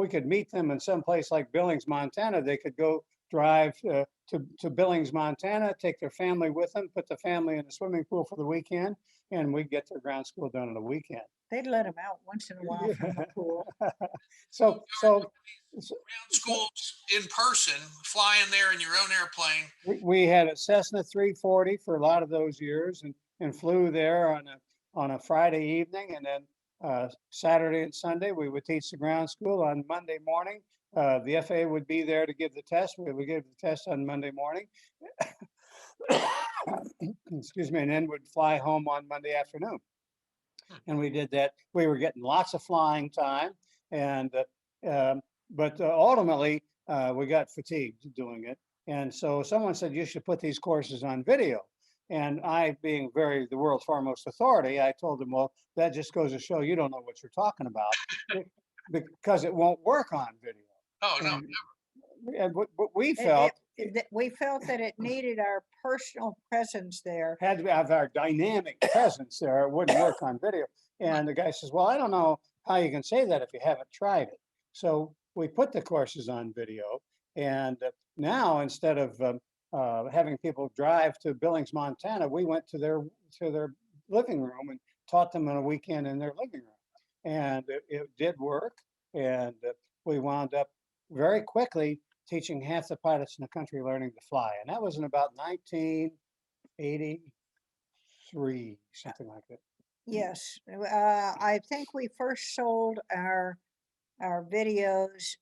could meet them in some place like Billings, Montana, they could go drive to Billings, Montana, take their family with them, put the family in the swimming pool for the weekend, and we'd get their ground school done in a weekend. They'd let them out once in a while from the pool. So Ground schools in person, flying there in your own airplane. we had a Cessna 340 for a lot of those years, and flew there on a Friday evening, and then Saturday and Sunday, we would teach the ground school. On Monday morning, the FAA would be there to give the test. We would give the test on Monday morning. Excuse me, and then would fly home on Monday afternoon. And we did that. We were getting lots of flying time, and but ultimately we got fatigued doing it. And so someone said you should put these courses on video. And I, being the world's foremost authority, I told them, well, that just goes to show you don't know what you're talking about, because it won't work on video. Oh, no. And what we felt We felt that it needed our personal presence there. had to have our dynamic presence there. It wouldn't work on video. And the guy says, well, I don't know how you can say that if you haven't tried it. So we put the courses on video. And now, instead of having people drive to Billings, Montana, we went to their living room and taught them on a weekend in their living room. And it did work. And we wound up very quickly teaching half the pilots in the country learning to fly. And that was in about 1983, something like that. Yes, I think we first sold our videos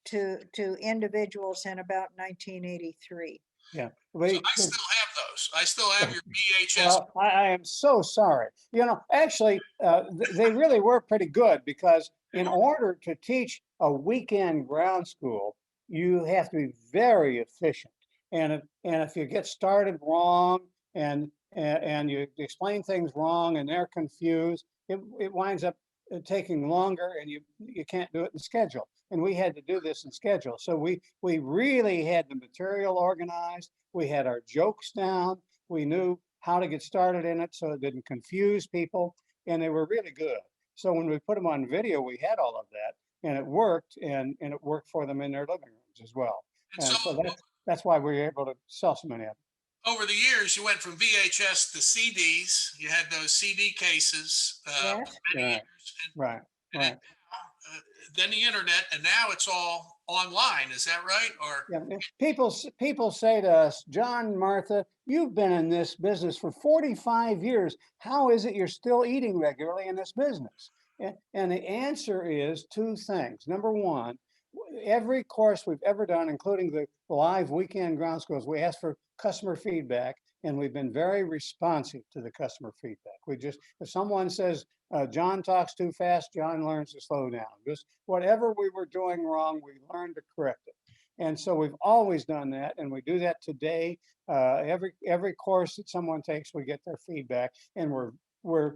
to individuals in about 1983. Yeah. So I still have those. I still have your VHS. Well, I am so sorry. You know, actually, they really were pretty good, because in order to teach a weekend ground school, you have to be very efficient. And if you get started wrong and you explain things wrong and they're confused, it winds up taking longer, and you can't do it in schedule. And we had to do this in schedule. So we really had the material organized. We had our jokes down. We knew how to get started in it so it didn't confuse people, and they were really good. So when we put them on video, we had all of that, and it worked, and it worked for them in their living rooms as well. And And so so that's why we were able to sell so many of them. over the years, you went from VHS to CDs. You had those CD cases Yes. for many Right. years. Right. And Right. then the internet, and now it's all online. Is that right? Or Yeah, people say to us, John, Martha, you've been in this business for 45 years. How is it you're still eating regularly in this business? And the answer is two things. Number one, every course we've ever done, including the live weekend ground schools, we ask for customer feedback, and we've been very responsive to the customer feedback. If someone says, John talks too fast, John learns to slow down. Just whatever we were doing wrong, we learned to correct it. And so we've always done that, and we do that today. Every course that someone takes, we get their feedback, and we're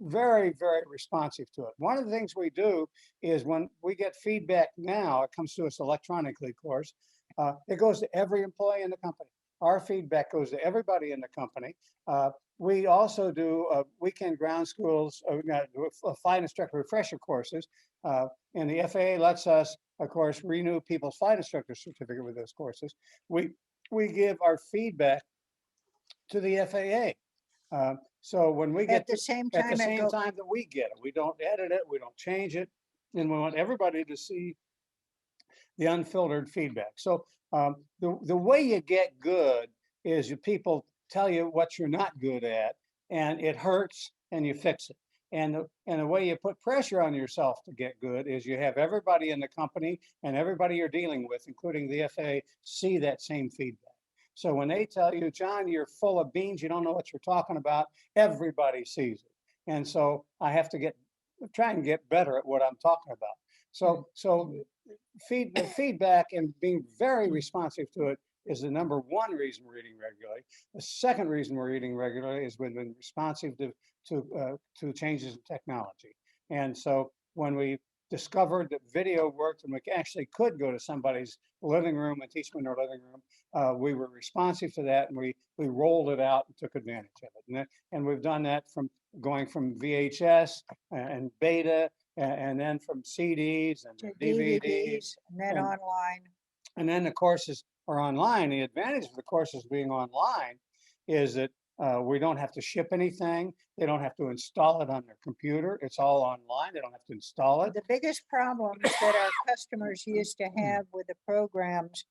very, very responsive to it. One of the things we do is when we get feedback now, it comes to us electronically, of course. It goes to every employee in the company. Our feedback goes to everybody in the company. We also do weekend ground schools, flight instructor refresher courses, and the FAA lets us, of course, renew people's flight instructor certificate with those courses. We give our feedback to the FAA. So when we get At the same at the time, same time that we get it, we don't edit it, we don't change it, and we want everybody to see the unfiltered feedback. So the way you get good is people tell you what you're not good at, and it hurts, and you fix it. And the way you put pressure on yourself to get good is you have everybody in the company and everybody you're dealing with, including the FAA, see that same feedback. So when they tell you, John, you're full of beans, you don't know what you're talking about, everybody sees it. And so I have to try and get better at what I'm talking about. So the feedback and being very responsive to it is the number one reason we're eating regularly. The second reason we're eating regularly is we've been responsive to changes in technology. And so when we discovered that video worked and we actually could go to somebody's living room and teach them in their living room, we were responsive to that, and we rolled it out and took advantage of it. And we've done that from going from VHS and beta, and then from CDs and to DVDs, DVDs, and then online. and then the courses are online. The advantage of the courses being online is that we don't have to ship anything. They don't have to install it on their computer. It's all online. They don't have to install it. The biggest problems that our customers used to have with the programs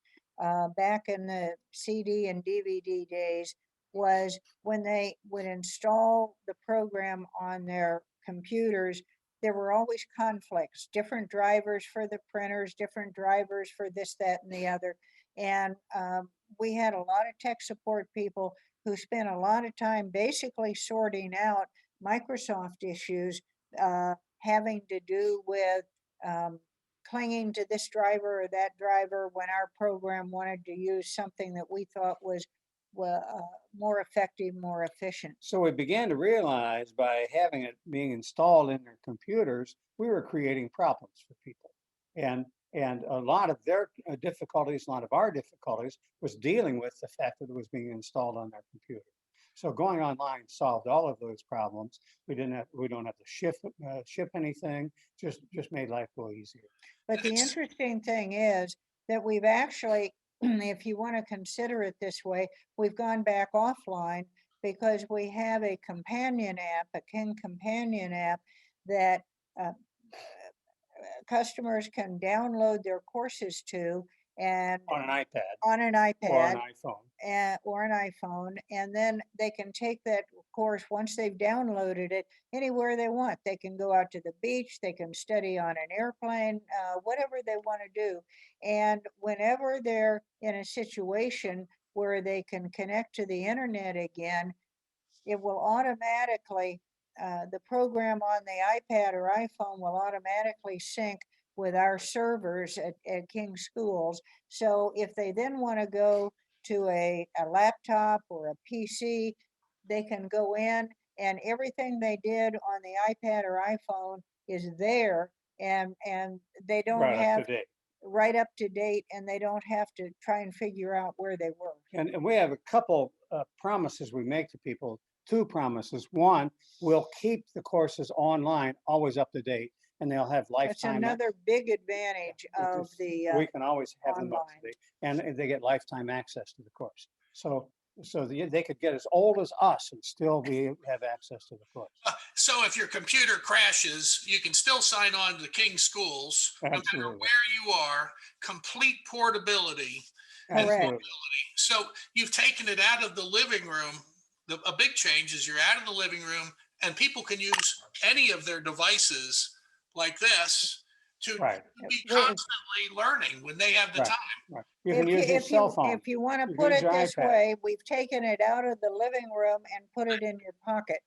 back in the CD and DVD days was when they would install the program on their computers, there were always conflicts, different drivers for the printers, different drivers for this, that, and the other. And we had a lot of tech support people who spent a lot of time basically sorting out Microsoft issues having to do with clinging to this driver or that driver when our program wanted to use something that we thought was more effective, more efficient. So we began to realize by having it being installed in their computers, we were creating problems for people. And a lot of their difficulties, a lot of our difficulties was dealing with the fact that it was being installed on their computer. So going online solved all of those problems. We don't have to ship anything, just made life go easier. But the interesting thing is that we've actually, if you want to consider it this way, we've gone back offline because we have a companion app, a King companion app that customers can download their courses to, and On an iPad on an or an iPad iPhone. or an iPhone, and then they can take that course once they've downloaded it anywhere they want. They can go out to the beach, they can study on an airplane, whatever they want to do. And whenever they're in a situation where they can connect to the internet again, it will automatically, the program on the iPad or iPhone will automatically sync with our servers at King Schools. So if they then want to go to a laptop or a PC, they can go in and everything they did on the iPad or iPhone is there, and they don't Right up have to date. right up to date, and they don't have to try and figure out where they were. And we have a couple promises we make to people. Two promises. One, we'll keep the courses online, always up to date, and they'll have That's lifetime. another big advantage of the We can always have them up online. to date, and they get lifetime access to the course. So they could get as old as us and still have access to the course. So if your computer crashes, you can still sign on to King Schools, no matter Absolutely. where you are, complete portability. Absolutely. So you've taken it out of the living room. A big change is you're out of the living room and people can use any of their devices like this to Right. be constantly learning when they have the Right. time. Right. You can use your cell phone. If you want to You put use it your this iPad. way, we've taken it out of the living room and put it in your pocket.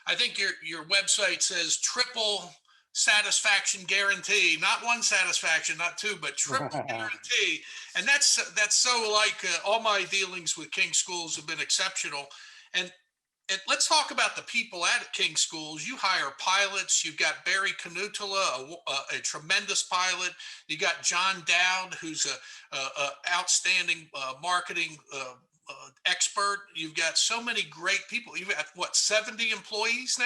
I think your website says triple satisfaction guarantee, not one satisfaction, not two, but triple guarantee. And that's so like all my dealings with King Schools have been exceptional. And let's talk about the people at King Schools. You hire pilots. You've got Barry Canutula, a tremendous pilot. You got John Dowd, who's a outstanding marketing expert. You've got so many great people. You've got what, 70 employees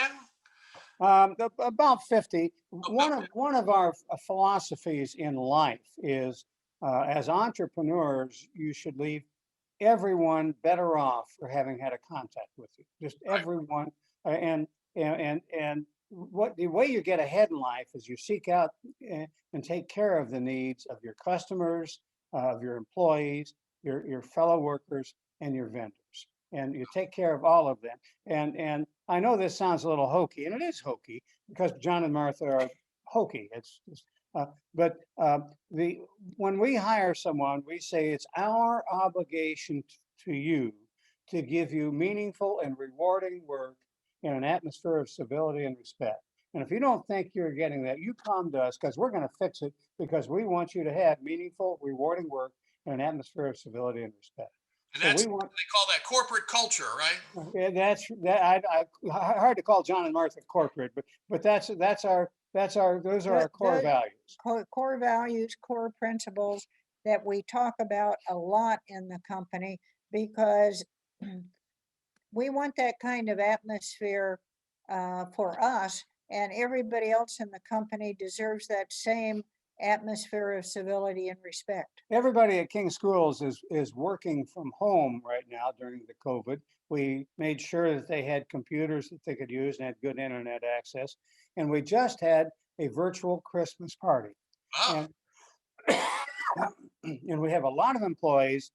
now? About 50. Okay. One of our philosophies in life is, as entrepreneurs, you should leave everyone better off for having had a contact with you. Just Right. everyone. And what the way you get ahead in life is you seek out and take care of the needs of your customers, of your employees, your fellow workers, and your vendors. And you take care of all of them. And I know this sounds a little hokey, and it is hokey because John and Martha are hokey. But when we hire someone, we say it's our obligation to you to give you meaningful and rewarding work in an atmosphere of civility and respect. And if you don't think you're getting that, you come to us because we're going to fix it, because we want you to have meaningful, rewarding work in an atmosphere of civility and respect. And So that's, we want, they call that corporate culture, right? yeah, that's that. Hard to call John and Martha corporate, but those are our core values. Core values, core principles that we talk about a lot in the company, because we want that kind of atmosphere for us, and everybody else in the company deserves that same atmosphere of civility and respect. Everybody at King Schools is working from home right now during the COVID. We made sure that they had computers that they could use and had good internet access. And we just had a virtual Christmas party. Oh, And we have a lot of employees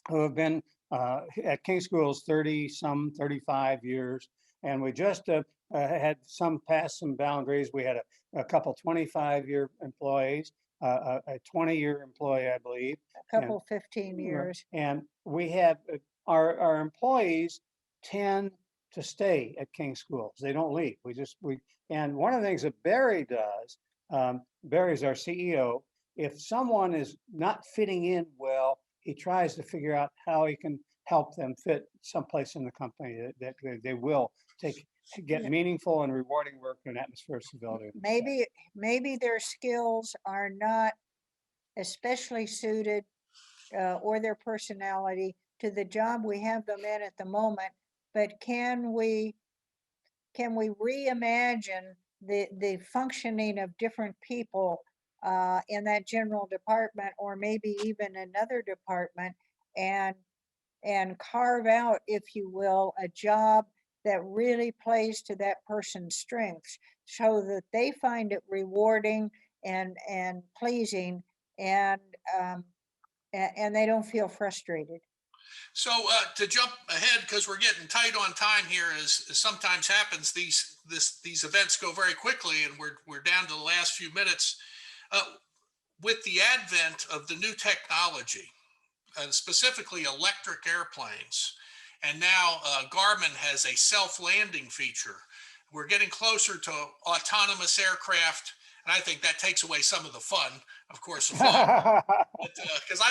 who have been at King Schools 35 years. And we just had some past some boundaries. We had a couple 25-year employees, a 20-year employee, I believe. A couple 15 years. And we have our employees tend to stay at King Schools. They don't leave. And one of the things that Barry does, Barry's our CEO. If someone is not fitting in well, he tries to figure out how he can help them fit someplace in the company that they will get meaningful and rewarding work in an atmosphere of civility. Maybe their skills are not especially suited or their personality to the job we have them in at the moment, but can we reimagine the functioning of different people in that general department, or maybe even another department, and carve out, if you will, a job that really plays to that person's strengths, so that they find it rewarding and pleasing, and they don't feel frustrated. So to jump ahead, because we're getting tight on time here, as sometimes happens, these events go very quickly, and we're down to the last few minutes. With the advent of the new technology, and specifically electric airplanes, and now Garmin has a self-landing feature, we're getting closer to autonomous aircraft, and I think that takes away some of the fun, of course, because I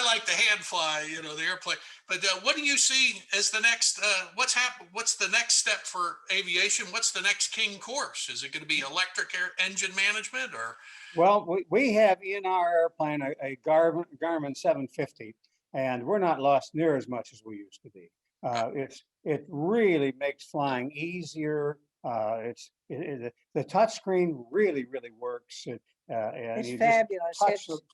like to hand fly, the airplane. But what do you see as the next? What's the next step for aviation? What's the next king course? Is it going to be electric engine management, or? Well, we have in our airplane a Garmin 750, and we're not lost near as much as we used to be. It really makes flying easier. The touchscreen really works. And it's fabulous.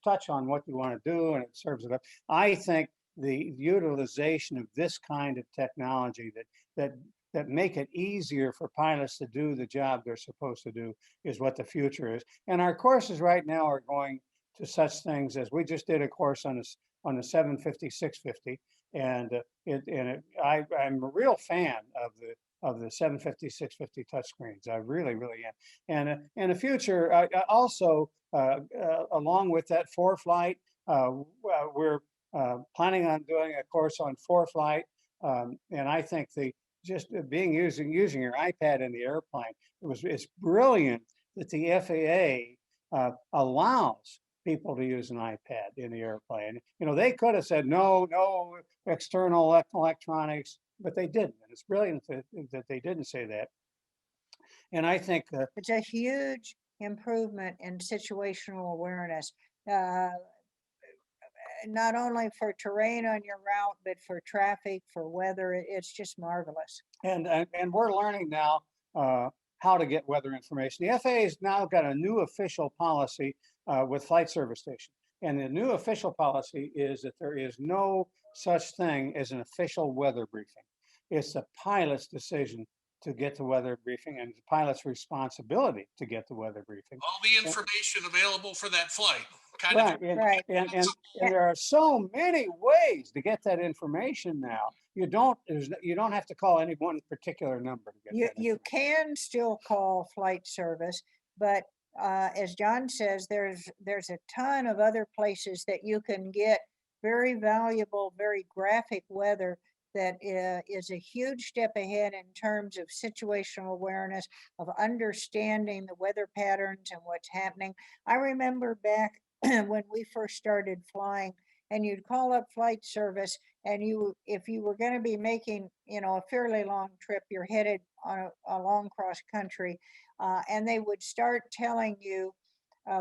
Touch on what you want to do, and it serves it up. I think the utilization of this kind of technology that make it easier for pilots to do the job they're supposed to do is what the future is. And our courses right now are going to such things as, we just did a course on the 750, 650, and I'm a real fan of the 750, 650 touchscreens. I really am. And in the future, I also, along with that ForeFlight, we're planning on doing a course on ForeFlight, and I think just using your iPad in the airplane, it's brilliant that the FAA allows people to use an iPad in the airplane. They could have said no external electronics, but they didn't. And it's brilliant that they didn't say that. And I think it's a huge improvement in situational awareness, not only for terrain on your route, but for traffic, for weather. It's just marvelous. And we're learning now how to get weather information. The FAA has now got a new official policy with flight service stations. And the new official policy is that there is no such thing as an official weather briefing. It's the pilot's decision to get the weather briefing, and the pilot's responsibility to get the weather briefing. All the information available for that flight. Right. And there are so many ways to get that information now. You don't have to call any one particular number to get that. You can still call flight service, but as John says, there's a ton of other places that you can get very valuable, very graphic weather that is a huge step ahead in terms of situational awareness, of understanding the weather patterns and what's happening. I remember back when we first started flying, and you'd call up flight service, and if you were going to be making a fairly long trip, you're headed on a long cross country, and they would start telling you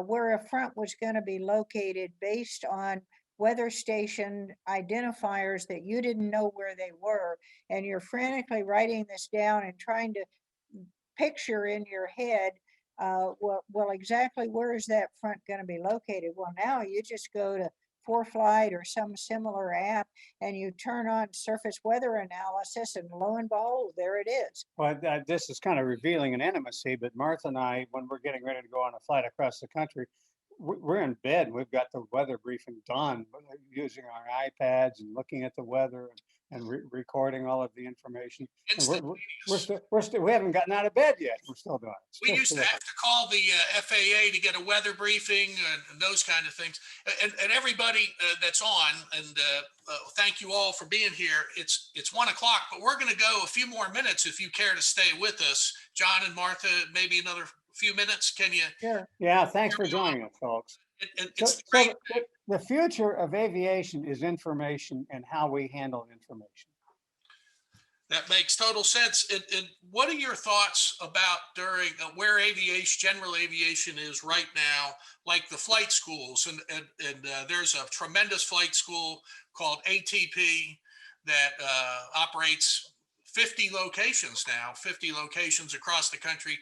where a front was going to be located based on weather station identifiers that you didn't know where they were, and you're frantically writing this down and trying to picture in your head, well, exactly where is that front going to be located? Well, now you just go to ForeFlight or some similar app, and you turn on surface weather analysis, and lo and behold, there it is. Well, this is kind of revealing an intimacy, but Martha and I, when we're getting ready to go on a flight across the country, we're in bed and we've got the weather briefing done using our iPads and looking at the weather and recording all of the information. And we haven't gotten out of bed yet. We're still doing it. We used to have to call the FAA to get a weather briefing and those kind of things. And everybody that's on, and thank you all for being here. It's 1 o'clock, but we're going to go a few more minutes if you care to stay with us. John and Martha, maybe another few minutes. Can you? Sure. Yeah, thanks for joining us, folks. It's So the future of aviation is information and how we handle information. That makes total sense. And what are your thoughts about during where aviation, general aviation is right now, like the flight schools? And there's a tremendous flight school called ATP that operates 50 locations now, 50 locations across the country.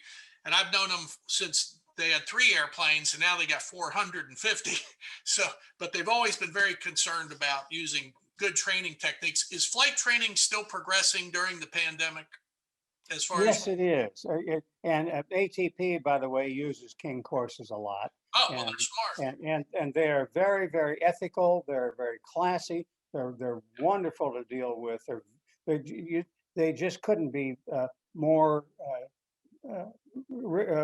And I've known them since they had 3 airplanes and now they got 450. So, but they've always been very concerned about using good training techniques. Is flight training still progressing during the pandemic? As far Yes, as it is. And ATP, by the way, uses King courses a lot. oh, well, that's smart. And they're very, very ethical. They're very classy. They're wonderful to deal with. They just couldn't be more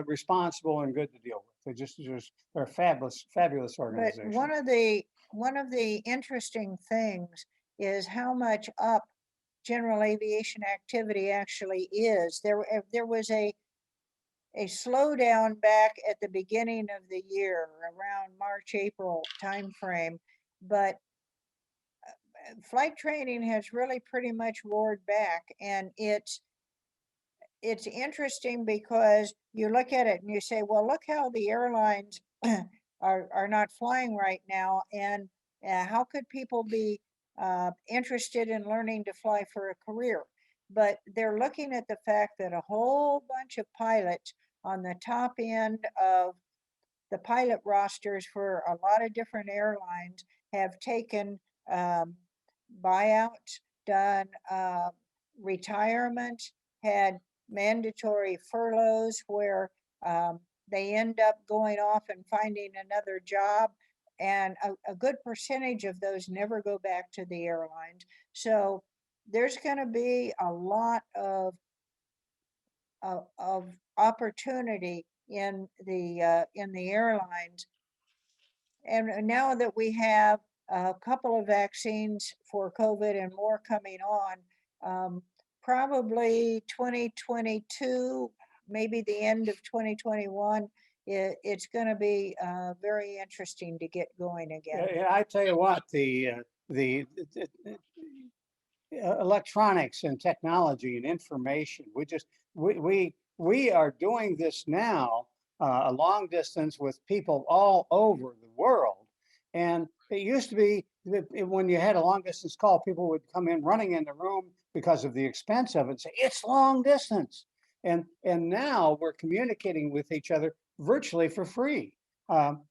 responsible and good to deal with. They're fabulous But organization. one of the interesting things is how much up general aviation activity actually is. There was a slowdown back at the beginning of the year, around March, April timeframe, but flight training has really pretty much roared back, and it's interesting because you look at it and you say, well, look how the airlines are not flying right now, and how could people be interested in learning to fly for a career? But they're looking at the fact that a whole bunch of pilots on the top end of the pilot rosters for a lot of different airlines have taken buyouts, done retirement, had mandatory furloughs where they end up going off and finding another job. And a good percentage of those never go back to the airlines. So there's going to be a lot of opportunity in the airlines. And now that we have a couple of vaccines for COVID and more coming on, probably 2022, maybe the end of 2021, it's going to be very interesting to get going again. Yeah, I tell you what, the electronics and technology and information, we are doing this now a long distance with people all over the world. And it used to be that when you had a long distance call, people would come in running in the room because of the expense of it and say, it's long distance. And now we're communicating with each other virtually for free.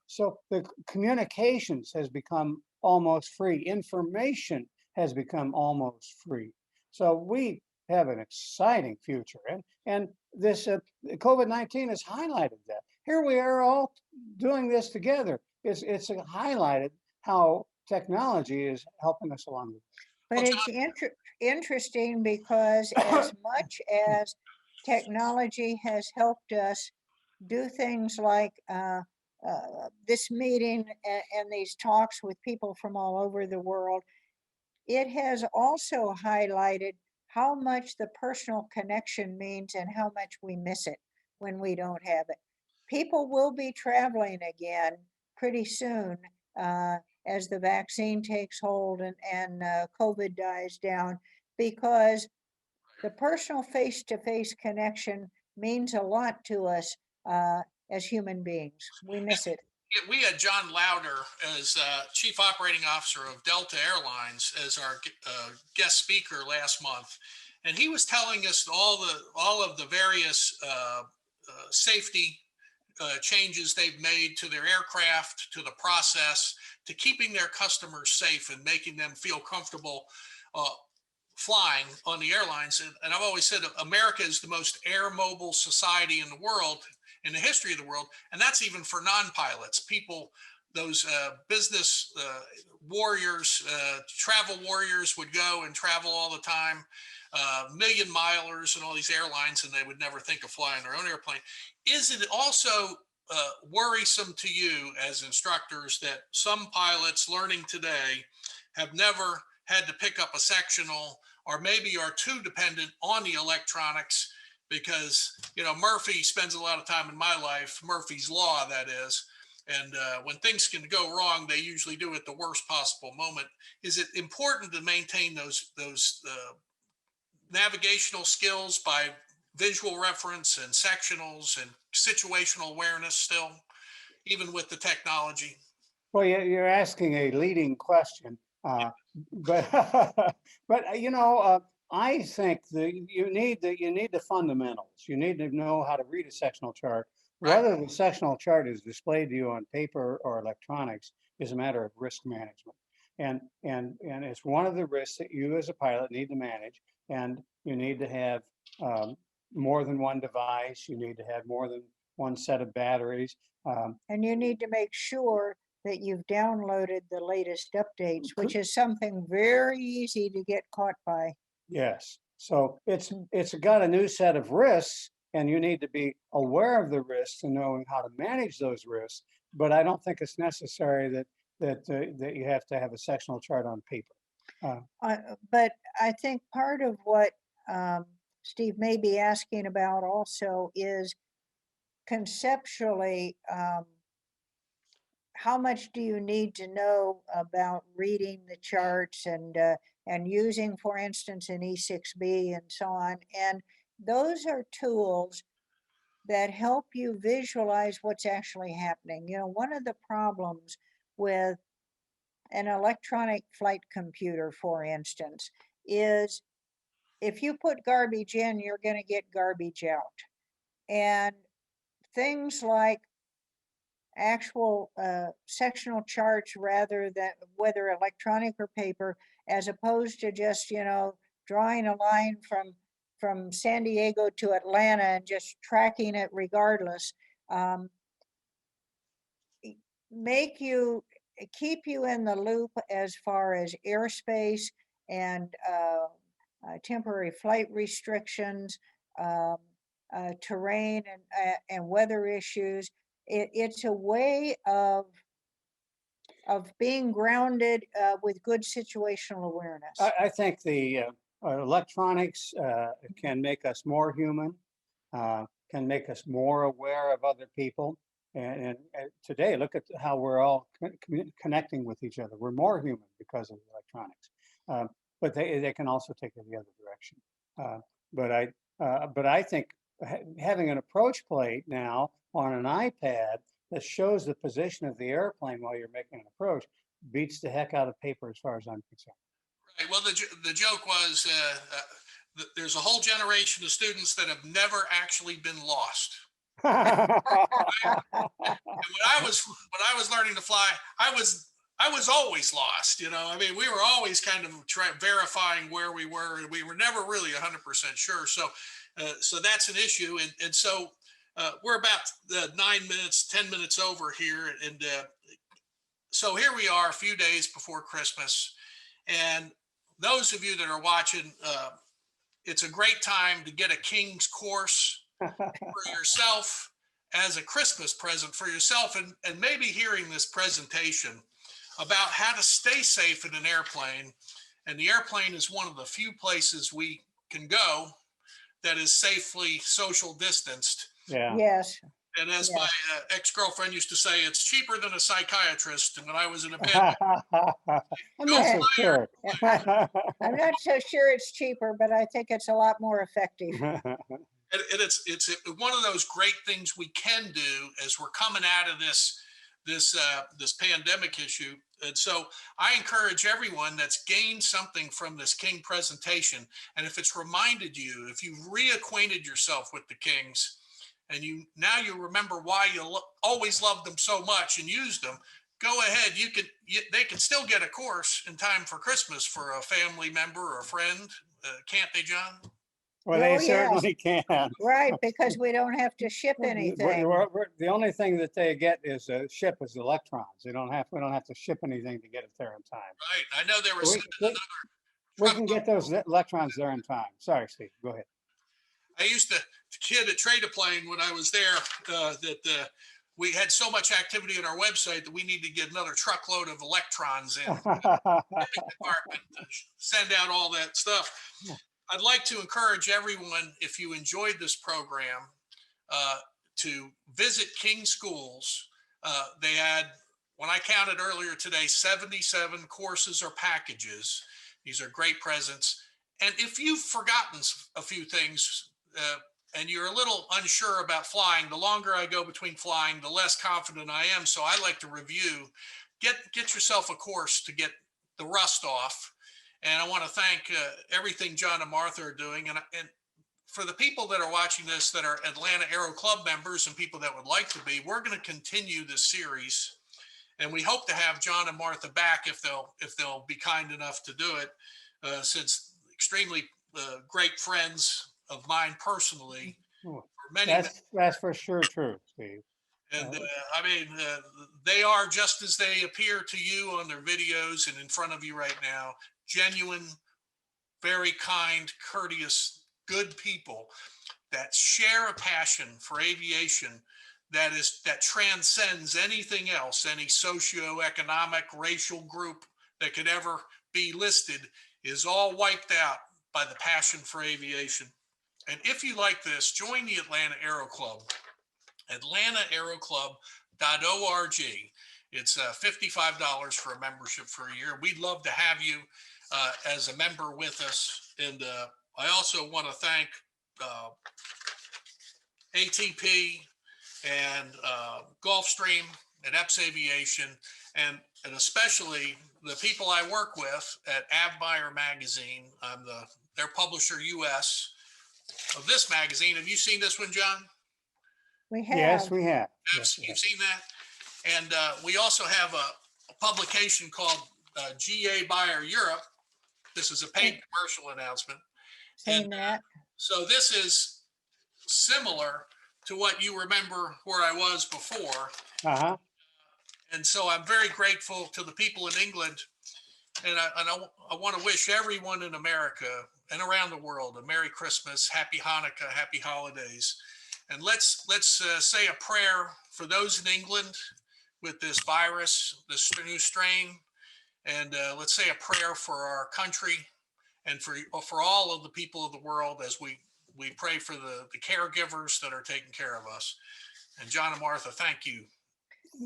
So the communications has become almost free. Information has become almost free. So we have an exciting future. And this COVID-19 has highlighted that. Here we are all doing this together. It's highlighted how technology is helping us along. But it's interesting because as much as technology has helped us do things like this meeting and these talks with people from all over the world, it has also highlighted how much the personal connection means and how much we miss it when we don't have it. People will be traveling again pretty soon as the vaccine takes hold and COVID dies down, because the personal face-to-face connection means a lot to us as human beings. We miss it. We had John Lauder as Chief Operating Officer of Delta Airlines as our guest speaker last month, and he was telling us all of the various safety changes they've made to their aircraft, to the process, to keeping their customers safe and making them feel comfortable flying on the airlines. And I've always said America is the most air mobile society in the world. in the history of the world. And that's even for non-pilots, people, those business warriors, travel warriors would go and travel all the time, million milers and all these airlines, and they would never think of flying their own airplane. Is it also worrisome to you as instructors that some pilots learning today have never had to pick up a sectional, or maybe are too dependent on the electronics? Because, you know, Murphy spends a lot of time in my life, Murphy's Law, that is. And when things can go wrong, they usually do at the worst possible moment. Is it important to maintain those navigational skills by visual reference and sectionals and situational awareness still, even with the technology? Well, you're asking a leading question, but but I think that you need the fundamentals. You need to know how to read a sectional chart. Right. Whether the sectional chart is displayed to you on paper or electronics is a matter of risk management, and it's one of the risks that you as a pilot need to manage. And you need to have more than one device. You need to have more than one set of batteries. And you need to make sure that you've downloaded the latest updates, which is something very easy to get caught by. Yes. So it's got a new set of risks, and you need to be aware of the risks and knowing how to manage those risks. But I don't think it's necessary that you have to have a sectional chart on paper. But I think part of what Steve may be asking about also is conceptually, how much do you need to know about reading the charts and using, for instance, an E6B and so on. And those are tools that help you visualize what's actually happening. You know, one of the problems with an electronic flight computer, for instance, is if you put garbage in, you're going to get garbage out. And things like actual sectional charts, rather than whether electronic or paper, as opposed to just, you know, drawing a line from San Diego to Atlanta and just tracking it regardless, keep you in the loop as far as airspace and temporary flight restrictions, terrain and weather issues. It's a way of being grounded with good situational awareness. I think the electronics can make us more human, can make us more aware of other people. And today, look at how we're all connecting with each other. We're more human because of the electronics, but they can also take it the other direction. But I think having an approach plate now on an iPad that shows the position of the airplane while you're making an approach beats the heck out of paper as far as I'm concerned. Right. Well, the joke was there's a whole generation of students that have never actually been lost. And when I was learning to fly, I was always lost. You know, I mean, we were always kind of verifying where we were, and we were never really 100% sure. So that's an issue, and so we're about 9 minutes, 10 minutes over here, and so here we are, a few days before Christmas, and those of you that are watching, it's a great time to get a King's course for yourself as a Christmas present for yourself, and maybe hearing this presentation about how to stay safe in an airplane. And the airplane is one of the few places we can go that is safely social distanced. Yeah. Yes. And as my ex-girlfriend used to say, it's cheaper than a psychiatrist. And when I was in a bed, I'm not so sure. I'm not so sure it's cheaper, but I think it's a lot more effective. and it's one of those great things we can do as we're coming out of this pandemic issue. And so I encourage everyone that's gained something from this King presentation, and if it's reminded you, if you've reacquainted yourself with the Kings, and you remember why you always loved them so much and used them, go ahead. They can still get a course in time for Christmas for a family member or a friend, can't they, John? Well, Oh, they yes. certainly can. Right, because we don't have to ship Well, anything. the only thing that they get is ship is electrons. We don't have to ship anything to get it there in time. Right. I know they were We, sending we, another we truck. can get those electrons there in time. Sorry, Steve, go ahead. I used to kid at Trade a Plane when I was there that we had so much activity on our website that we need to get another truckload of electrons in shipping department to send out all that stuff. I'd like to encourage everyone, if you enjoyed this program, to visit King Schools. They had, when I counted earlier today, 77 courses or packages. These are great presents. And if you've forgotten a few things and you're a little unsure about flying, the longer I go between flying, the less confident I am. So I like to review. Get yourself a course to get the rust off. And I want to thank everything John and Martha are doing. And for the people that are watching this that are Atlanta Aero Club members and people that would like to be, we're going to continue this series. And we hope to have John and Martha back if they'll be kind enough to do it, since extremely great friends of mine personally for many. That's for sure true, Steve. And I mean, they are just as they appear to you on their videos and in front of you right now, genuine, very kind, courteous, good people that share a passion for aviation that transcends anything else, any socioeconomic, racial group that could ever be listed is all wiped out by the passion for aviation. And if you like this, join the Atlanta Aero Club. AtlantaAeroClub.org. It's $55 for a membership for a year. We'd love to have you as a member with us. And I also want to thank ATP and Gulfstream and EPS Aviation, and especially the people I work with at AvBuyer magazine. I'm their publisher US of this magazine. Have you seen this one, John? We have. Yes, we have. Yes, we You've have. seen that? And we also have a publication called GA Buyer Europe. This is a paid commercial announcement. Seen that. So this is similar to what you remember where I was before. Uh-huh. And so I'm very grateful to the people in England. And I want to wish everyone in America and around the world a Merry Christmas, Happy Hanukkah, Happy Holidays. And let's say a prayer for those in England with this virus, this new strain. And let's say a prayer for our country and for all of the people of the world as we pray for the caregivers that are taking care of us. And John and Martha, thank you.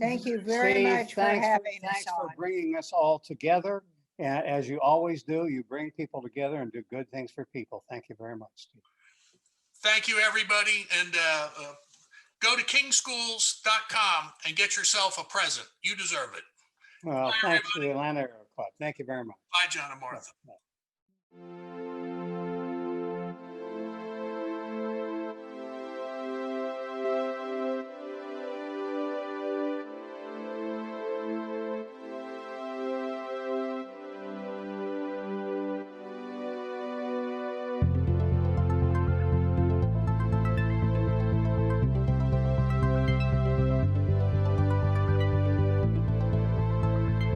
Thank you very Steve, much for having us thanks on. for bringing us all together. As you always do, you bring people together and do good things for people. Thank you very much, Steve. Thank you, everybody. And go to kingschools.com and get yourself a present. You deserve it. Well, Bye, thanks to everybody. the Atlanta Aero Club. Thank you very much. Bye, John and Martha. Bye.